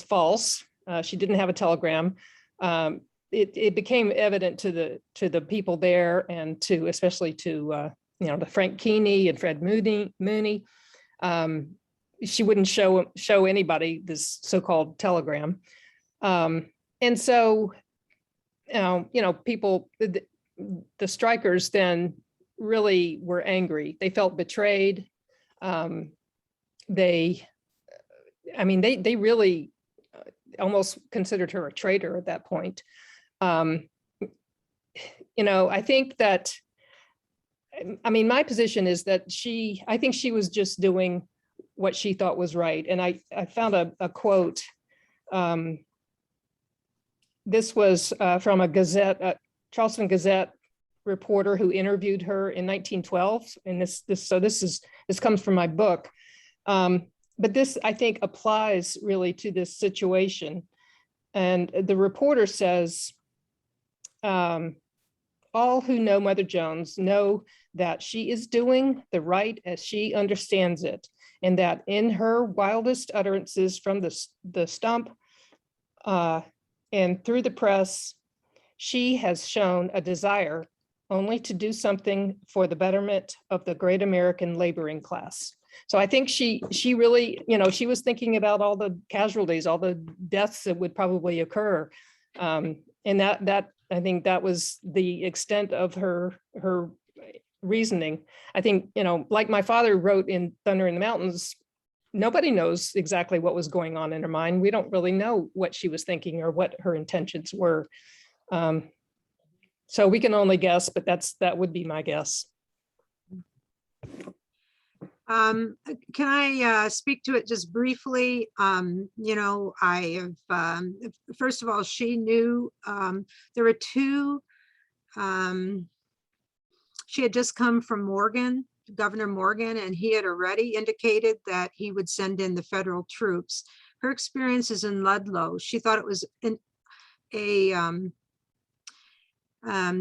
false. She didn't have a telegram. It became evident to the people there, and especially to the Frank Keeney and Fred Mooney. She wouldn't show anybody this so-called telegram. And so, people, the strikers then really were angry. They felt betrayed. They really almost considered her a traitor at that point. I think that, my position is that I think she was just doing what she thought was right. And I found a quote. This was from a Charleston Gazette reporter who interviewed her in 1912. And this comes from my book. But this, I think, applies really to this situation. And the reporter says, all who know Mother Jones know that she is doing the right as she understands it, and that in her wildest utterances from the stump and through the press, she has shown a desire only to do something for the betterment of the great American laboring class. So I think she really, she was thinking about all the casualties, all the deaths that would probably occur. And that I think that was the extent of her reasoning. I think, like my father wrote in Thunder in the Mountains, nobody knows exactly what was going on in her mind. We don't really know what she was thinking or what her intentions were. So we can only guess, but that would be my guess. Can I speak to it just briefly? I have, first of all, she knew there were two, she had just come from Morgan, Governor Morgan, and he had already indicated that he would send in the federal troops. Her experiences in Ludlow, she thought it was a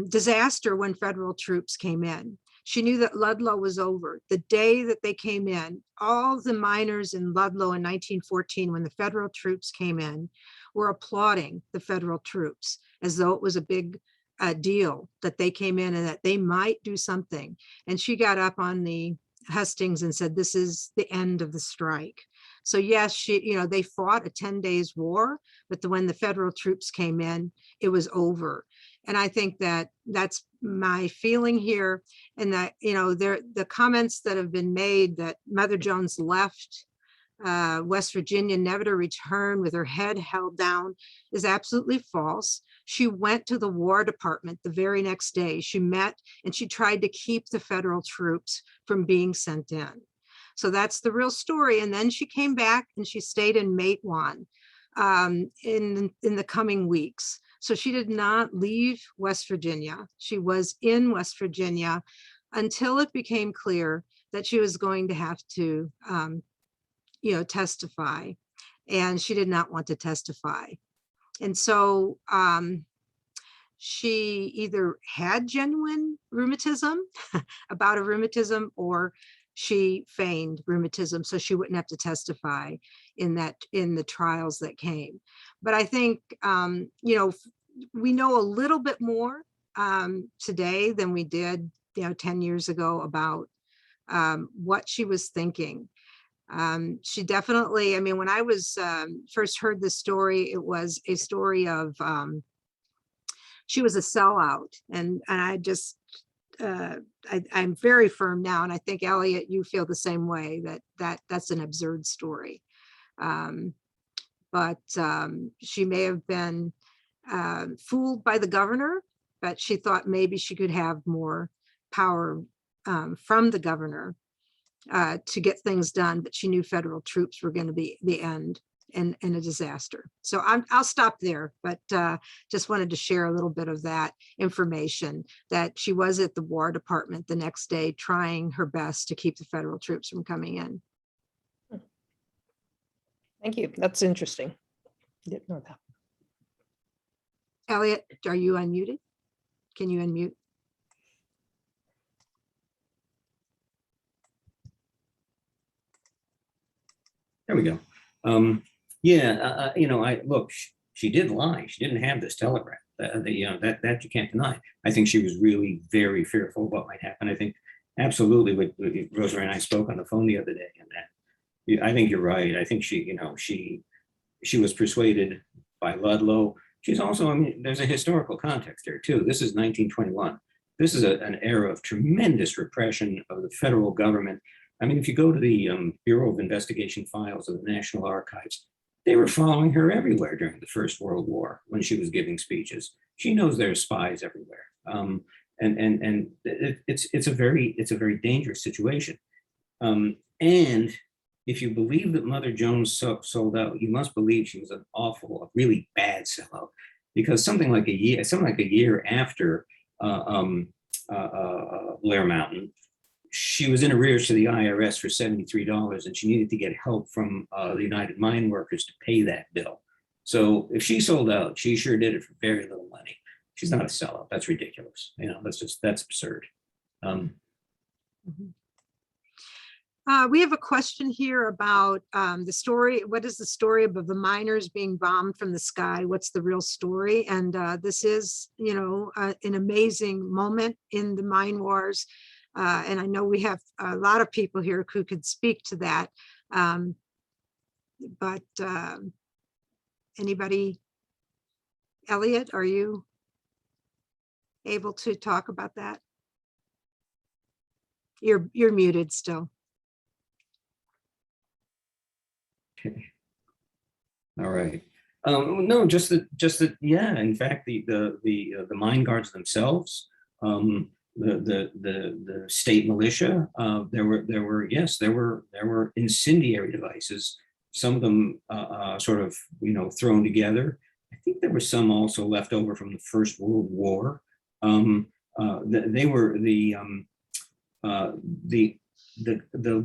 disaster when federal troops came in. She knew that Ludlow was over. The day that they came in, all the miners in Ludlow in 1914, when the federal troops came in, were applauding the federal troops as though it was a big deal that they came in and that they might do something. And she got up on the hustings and said, this is the end of the strike. So yes, they fought a 10 days war, but when the federal troops came in, it was over. And I think that that's my feeling here, and that, the comments that have been made that Mother Jones left West Virginia never to return with her head held down is absolutely false. She went to the War Department the very next day. She met and she tried to keep the federal troops from being sent in. So that's the real story. And then she came back and she stayed in Matewan in the coming weeks. So she did not leave West Virginia. She was in West Virginia until it became clear that she was going to have to testify, and she did not want to testify. And so she either had genuine rheumatism about a rheumatism, or she feigned rheumatism so she wouldn't have to testify in the trials that came. But I think, we know a little bit more today than we did, 10 years ago about what she was thinking. She definitely, when I was first heard this story, it was a story of she was a sellout, and I just I'm very firm now, and I think Elliot, you feel the same way, that's an absurd story. But she may have been fooled by the governor, but she thought maybe she could have more power from the governor to get things done, but she knew federal troops were going to be the end and a disaster. So I'll stop there, but just wanted to share a little bit of that information, that she was at the War Department the next day trying her best to keep the federal troops from coming in. Thank you. That's interesting. Didn't know that. Elliot, are you unmuted? Can you unmute? There we go. Look, she did lie. She didn't have this telegram. That you can't deny. I think she was really very fearful of what might happen. I think absolutely what Rosemary and I spoke on the phone the other day, and that I think you're right. I think she was persuaded by Ludlow. She's also, there's a historical context there too. This is 1921. This is an era of tremendous repression of the federal government. If you go to the Bureau of Investigation files of the National Archives, they were following her everywhere during the First World War when she was giving speeches. She knows there are spies everywhere, and it's a very dangerous situation. And if you believe that Mother Jones sold out, you must believe she was a really bad sellout, because something like a year after Blair Mountain, she was in arrears to the IRS for $73, and she needed to get help from the United Mine Workers to pay that bill. So if she sold out, she sure did it for very little money. She's not a sellout. That's ridiculous. That's absurd. We have a question here about the story. What is the story of the miners being bombed from the sky? What's the real story? And this is, an amazing moment in the mine wars. And I know we have a lot of people here who could speak to that. But anybody? Elliot, are you able to talk about that? You're muted still. Okay. All right. No, just that. Yeah. In fact, the mine guards themselves, the state militia, there were incendiary devices. Some of them sort of thrown together. I think there were some also left over from the First World War. They were the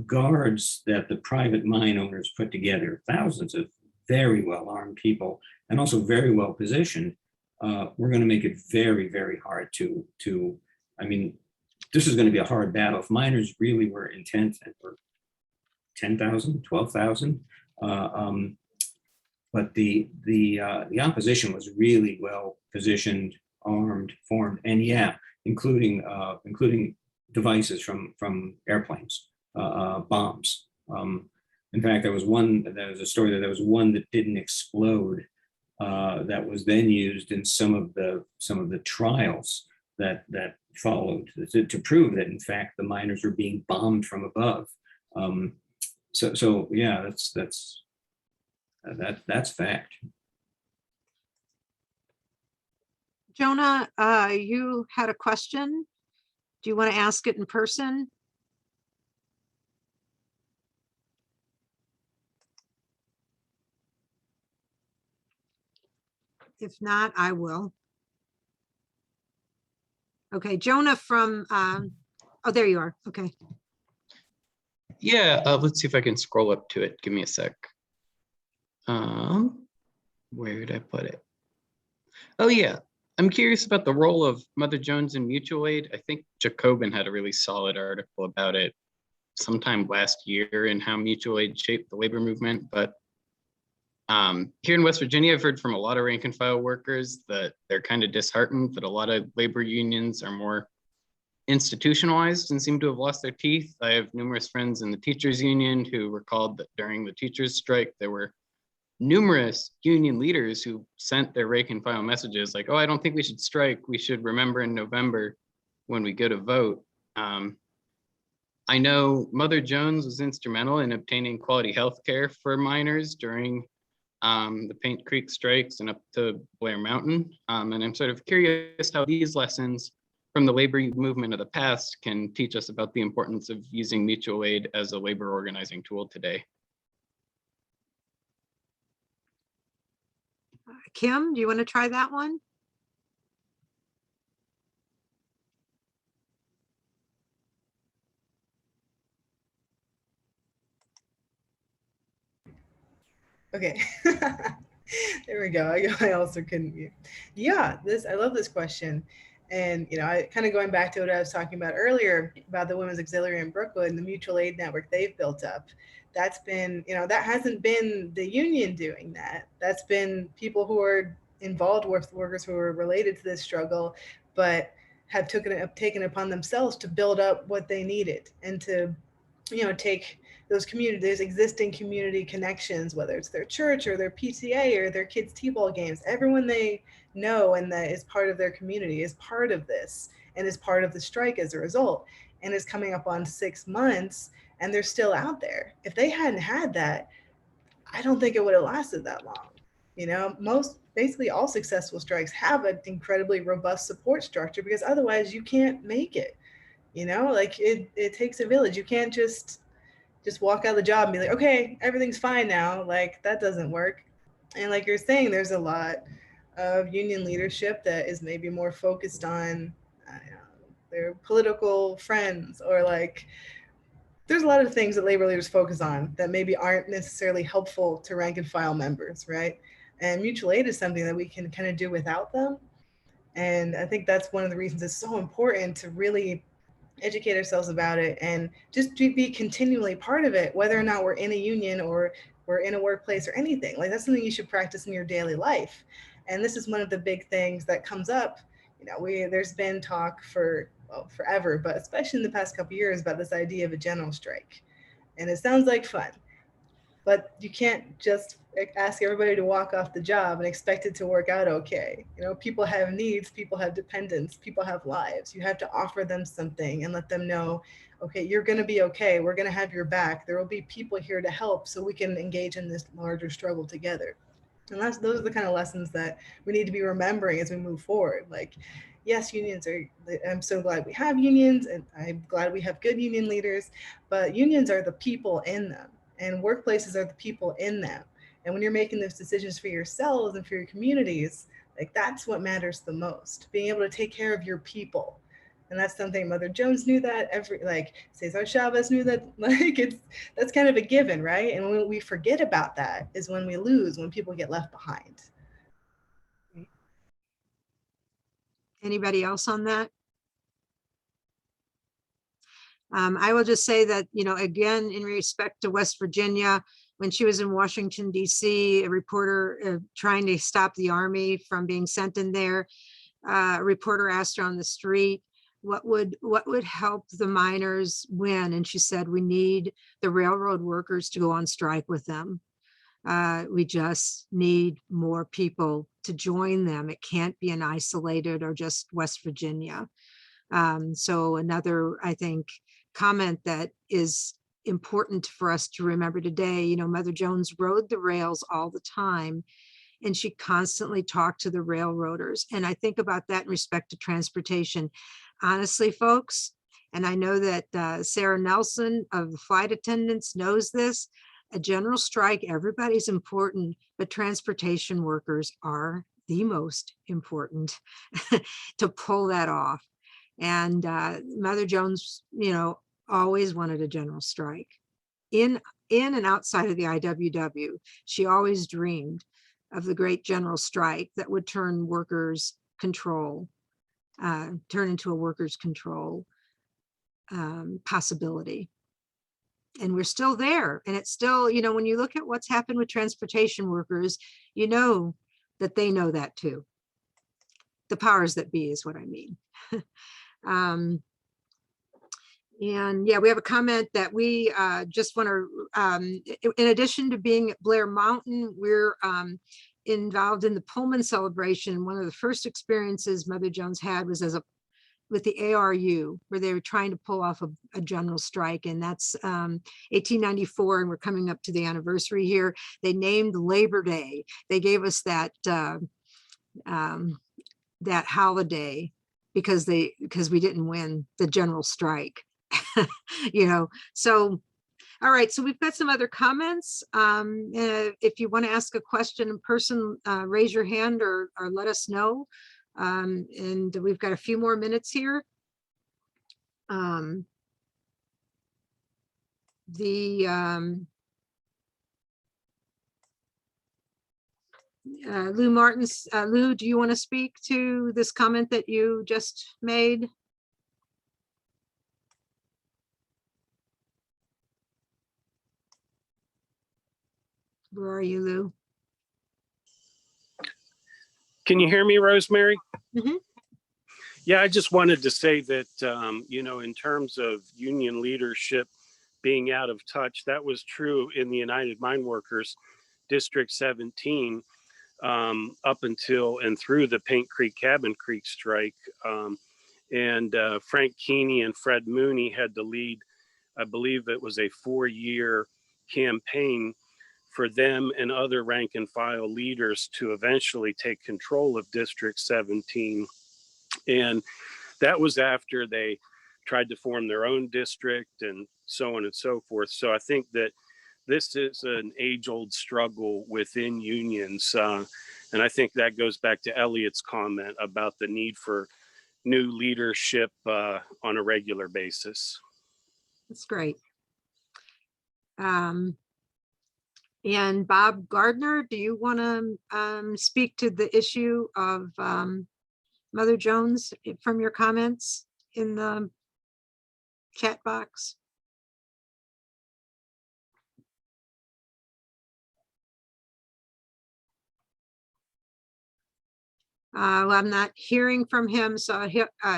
guards that the private mine owners put together, thousands of very well armed people, and also very well positioned, were going to make it very, very hard to. This is going to be a hard battle. If miners really were intent, and were 10,000, 12,000, but the opposition was really well positioned, armed, formed, and including devices from airplanes, bombs. In fact, there was a story that there was one that didn't explode, that was then used in some of the trials that followed to prove that in fact the miners were being bombed from above. So yeah, that's fact. Jonah, you had a question. Do you want to ask it in person? If not, I will. Okay, Jonah from, oh, there you are. Okay. Yeah, let's see if I can scroll up to it. Give me a sec. Where did I put it? Oh yeah, I'm curious about the role of Mother Jones in mutual aid. I think Jacobin had a really solid article about it sometime last year and how mutual aid shaped the labor movement. But here in West Virginia, I've heard from a lot of rank and file workers that they're kind of disheartened that a lot of labor unions are more institutionalized and seem to have lost their teeth. I have numerous friends in the teachers union who recalled that during the teachers strike, there were numerous union leaders who sent their rank and file messages like, oh, I don't think we should strike. We should remember in November when we go to vote. I know Mother Jones was instrumental in obtaining quality health care for miners during the Paint Creek strikes and up to Blair Mountain. And I'm sort of curious how these lessons from the labor movement of the past can teach us about the importance of using mutual aid as a labor organizing tool today. Kim, do you want to try that one? Okay. There we go. I also couldn't mute. Yeah, I love this question. And, I kind of going back to what I was talking about earlier about the Women's Auxiliary in Brookwood and the mutual aid network they've built up. That's been, that hasn't been the union doing that. That's been people who are involved with workers who are related to this struggle, but have taken upon themselves to build up what they needed and to, take those existing community connections, whether it's their church or their PTA or their kids' T-ball games, everyone they know and that is part of their community is part of this and is part of the strike as a result, and is coming up on 6 months and they're still out there. If they hadn't had that, I don't think it would have lasted that long. Basically all successful strikes have an incredibly robust support structure because otherwise you can't make it. Like it takes a village. You can't just walk out of the job and be like, okay, everything's fine now. Like that doesn't work. And like you're saying, there's a lot of union leadership that is maybe more focused on their political friends, or like there's a lot of things that labor leaders focus on that maybe aren't necessarily helpful to rank and file members, right? And mutual aid is something that we can kind of do without them. And I think that's one of the reasons it's so important to really educate ourselves about it and just to be continually part of it, whether or not we're in a union or we're in a workplace or anything. Like that's something you should practice in your daily life. And this is one of the big things that comes up. There's been talk for forever, but especially in the past couple of years about this idea of a general strike. And it sounds like fun, but you can't just ask everybody to walk off the job and expect it to work out okay. People have needs, people have dependents, people have lives. You have to offer them something and let them know, okay, you're going to be okay. We're going to have your back. There will be people here to help so we can engage in this larger struggle together. And those are the kind of lessons that we need to be remembering as we move forward. Like, yes, I'm so glad we have unions and I'm glad we have good union leaders, but unions are the people in them and workplaces are the people in them. And when you're making those decisions for yourselves and for your communities, like that's what matters the most, being able to take care of your people. And that's something Mother Jones knew that, Cesar Chavez knew that, that's kind of a given, right? And when we forget about that is when we lose, when people get left behind. Anybody else on that? I will just say that, again, in respect to West Virginia, when she was in Washington, D.C., a reporter trying to stop the army from being sent in there, a reporter asked her on the street, what would help the miners win? And she said, we need the railroad workers to go on strike with them. We just need more people to join them. It can't be an isolated or just West Virginia. So another, I think, comment that is important for us to remember today, you know, Mother Jones rode the rails all the time, and she constantly talked to the railroaders. And I think about that in respect to transportation. Honestly, folks, and I know that Sarah Nelson of the flight attendants knows this, a general strike, everybody's important, but transportation workers are the most important to pull that off. And Mother Jones, you know, always wanted a general strike. In and outside of the IWW, she always dreamed of the great general strike that would turn workers' control, turn into a workers' control possibility. And we're still there. And it's still, you know, when you look at what's happened with transportation workers, you know that they know that too. The powers that be is what I mean. And yeah, we have a comment that we just want to, in addition to being at Blair Mountain, we're involved in the Pullman celebration. One of the first experiences Mother Jones had was with the ARU, where they were trying to pull off a general strike. And that's 1894, and we're coming up to the anniversary here. They named Labor Day. They gave us that that holiday because we didn't win the general strike. You know, so all right, so we've got some other comments. If you want to ask a question in person, raise your hand or let us know. And we've got a few more minutes here. Lou Martins, Lou, do you want to speak to this comment that you just made? Where are you, Lou? Can you hear me, Rosemary? Mm-hmm. Yeah, I just wanted to say that, you know, in terms of union leadership being out of touch, that was true in the United Mine Workers District 17 up until and through the Paint Creek Cabin Creek strike. And Frank Keeney and Fred Mooney had to lead, I believe it was a 4-year campaign for them and other rank and file leaders to eventually take control of District 17. And that was after they tried to form their own district and so on and so forth. So I think that this is an age-old struggle within unions. And I think that goes back to Elliot's comment about the need for new leadership on a regular basis. That's great. And Bob Gardner, do you want to speak to the issue of Mother Jones from your comments in the chat box? Well, I'm not hearing from him. So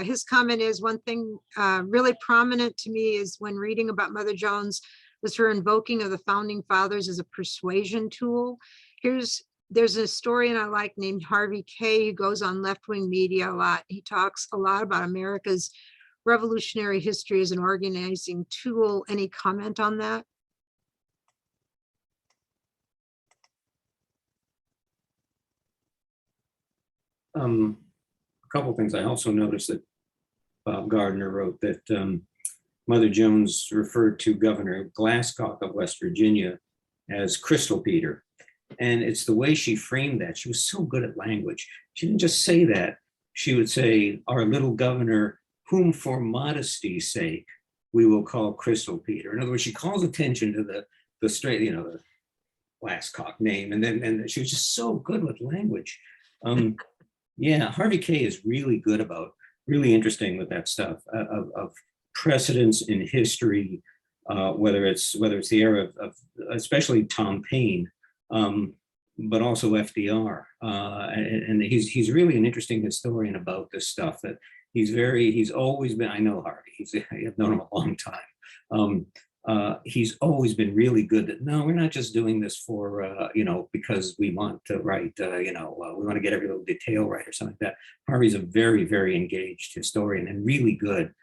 his comment is, one thing really prominent to me is when reading about Mother Jones was her invoking of the founding fathers as a persuasion tool. There's a historian I like named Harvey Kay, who goes on left-wing media a lot. He talks a lot about America's revolutionary history as an organizing tool. Any comment on that? A couple of things. I also noticed that Bob Gardner wrote that Mother Jones referred to Governor Glasscock of West Virginia as Crystal Peter. And it's the way she framed that. She was so good at language. She didn't just say that. She would say, our little governor, whom for modesty's sake, we will call Crystal Peter. In other words, she calls attention to the straight, you know, the Glasscock name. And she was just so good with language. Yeah, Harvey Kay is really good about, really interesting with that stuff of precedents in history, whether it's the era of especially Tom Paine, but also FDR. And he's really an interesting historian about this stuff. That he's always been, I know Harvey, I've known him a long time. he's always been really good at, no, we're not just doing this for, because we want to write, we want to get every little detail right or something like that. Harvey's a very, very engaged historian and really good.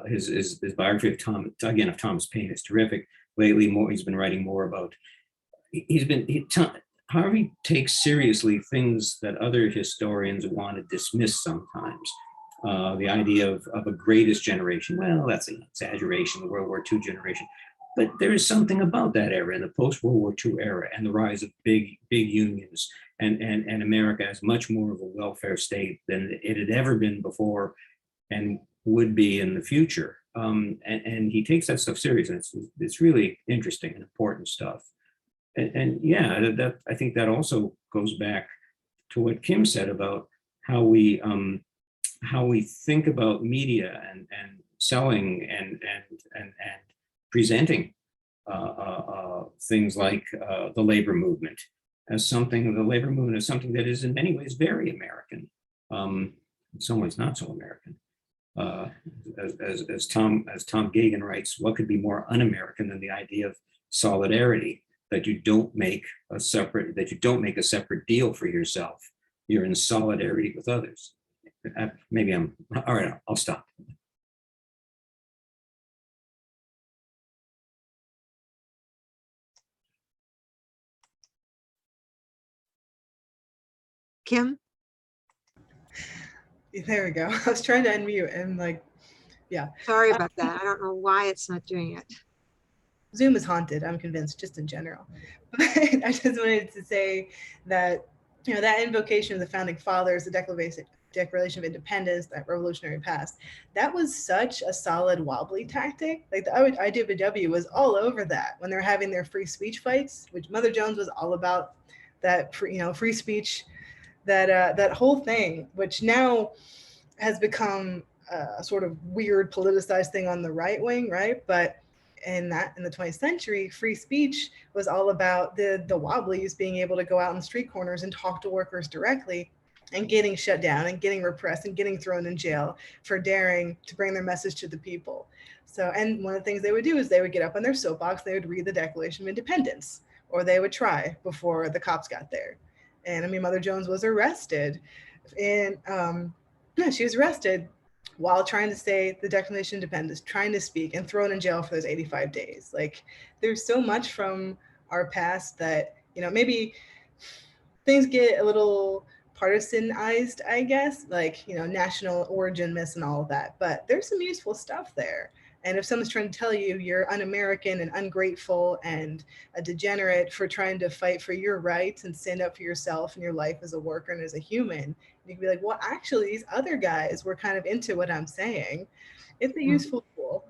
His biography of Thomas Paine is terrific. Lately, he's been writing more about, Harvey takes seriously things that other historians want to dismiss sometimes. The idea of a greatest generation, well, that's an exaggeration, the World War II generation. But there is something about that era, in the post-World War II era, and the rise of big unions, and America as much more of a welfare state than it had ever been before and would be in the future. And he takes that stuff seriously. It's really interesting and important stuff. And yeah, I think that also goes back to what Kim said about how we think about media and selling and presenting things like the labor movement as something. The labor movement is something that is in many ways very American, in some ways not so American. As Tom Gagan writes, what could be more un-American than the idea of solidarity? That you don't make a separate deal for yourself. You're in solidarity with others. Maybe I'm all right. I'll stop. Kim? There we go. I was trying to unmute and yeah. Sorry about that. I don't know why it's not doing it. Zoom is haunted, I'm convinced, just in general. But I just wanted to say that, that invocation of the founding fathers, the Declaration of Independence, that revolutionary past, that was such a solid wobbly tactic. Like the IWW was all over that when they're having their free speech fights, which Mother Jones was all about that, free speech, that whole thing, which now has become a sort of weird politicized thing on the right wing, right? But in the 20th century, free speech was all about the wobblies being able to go out in street corners and talk to workers directly, and getting shut down and getting repressed and getting thrown in jail for daring to bring their message to the people. So, and one of the things they would do is they would get up on their soapbox, they would read the Declaration of Independence, or they would try before the cops got there. And I mean, Mother Jones was arrested, and she was arrested while trying to say the Declaration of Independence, trying to speak, and thrown in jail for those 85 days. Like, there's so much from our past that, maybe things get a little partisanized, I guess, like, national origin myths and all of that, but there's some useful stuff there. And if someone's trying to tell you you're un-American and ungrateful and a degenerate for trying to fight for your rights and stand up for yourself and your life as a worker and as a human, you can be like, well, actually, these other guys were kind of into what I'm saying. It's a useful tool.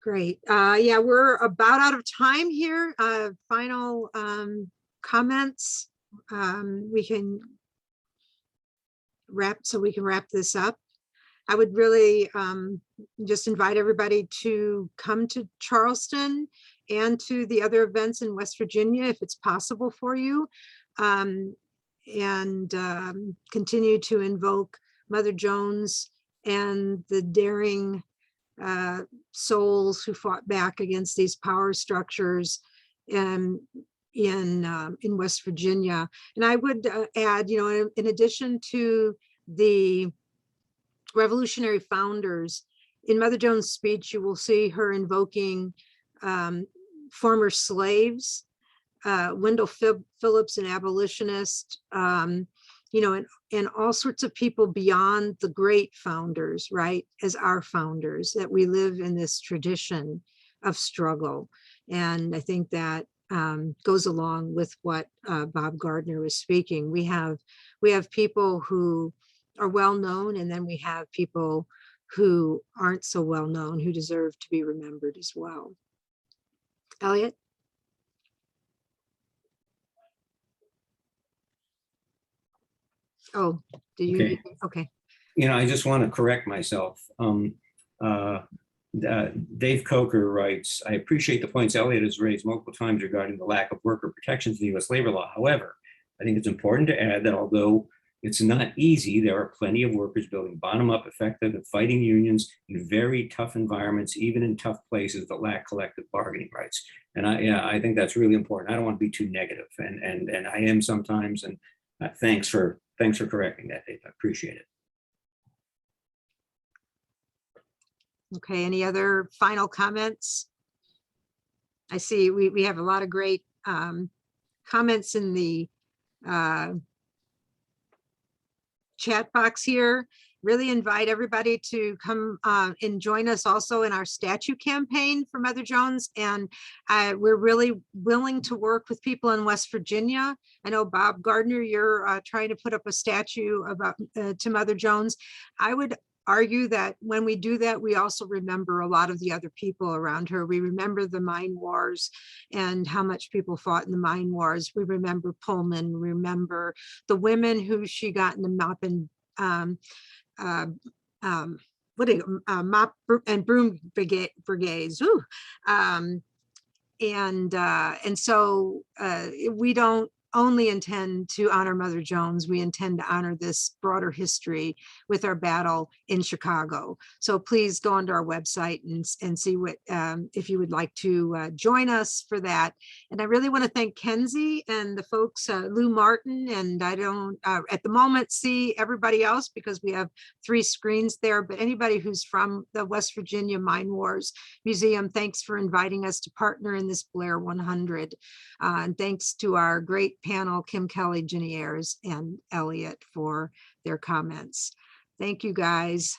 Great. Yeah, we're about out of time here. Final comments. We can wrap this up. I would really just invite everybody to come to Charleston and to the other events in West Virginia, if it's possible for you, and continue to invoke Mother Jones and the daring souls who fought back against these power structures in West Virginia. And I would add, in addition to the revolutionary founders, in Mother Jones' speech, you will see her invoking former slaves, Wendell Phillips, an abolitionist, and all sorts of people beyond the great founders, right, as our founders, that we live in this tradition of struggle. And I think that goes along with what Bob Gardner was speaking. We have people who are well known, and then we have people who aren't so well known, who deserve to be remembered as well. Elliot? Oh, do you? Okay. Okay. I just want to correct myself. Dave Coker writes, I appreciate the points Elliot has raised multiple times regarding the lack of worker protections in the U.S. labor law. However, I think it's important to add that although It's not easy. There are plenty of workers building bottom-up, effective, and fighting unions in very tough environments, even in tough places that lack collective bargaining rights. And I think that's really important. I don't want to be too negative, and I am sometimes. And thanks for correcting that, Dave. I appreciate it. Okay, any other final comments? I see we have a lot of great comments in the chat box here. Really invite everybody to come and join us also in our statue campaign for Mother Jones. And we're really willing to work with people in West Virginia. I know Bob Gardner, you're trying to put up a statue about to Mother Jones. I would argue that when we do that, we also remember a lot of the other people around her. We remember the mine wars and how much people fought in the mine wars. We remember Pullman, remember the women who she got in the mop and mop and broom brigades. Ooh. And so we don't only intend to honor Mother Jones, we intend to honor this broader history with our battle in Chicago. So please go onto our website and see what, if you would like to join us for that. And I really want to thank Kenzie and the folks, Lou Martin, and I don't at the moment see everybody else because we have 3 screens there, but anybody who's from the West Virginia Mine Wars Museum, thanks for inviting us to partner in this Blair 100. And thanks to our great panel, Kim Kelly, Ginny Ayers, and Elliot for their comments. Thank you, guys.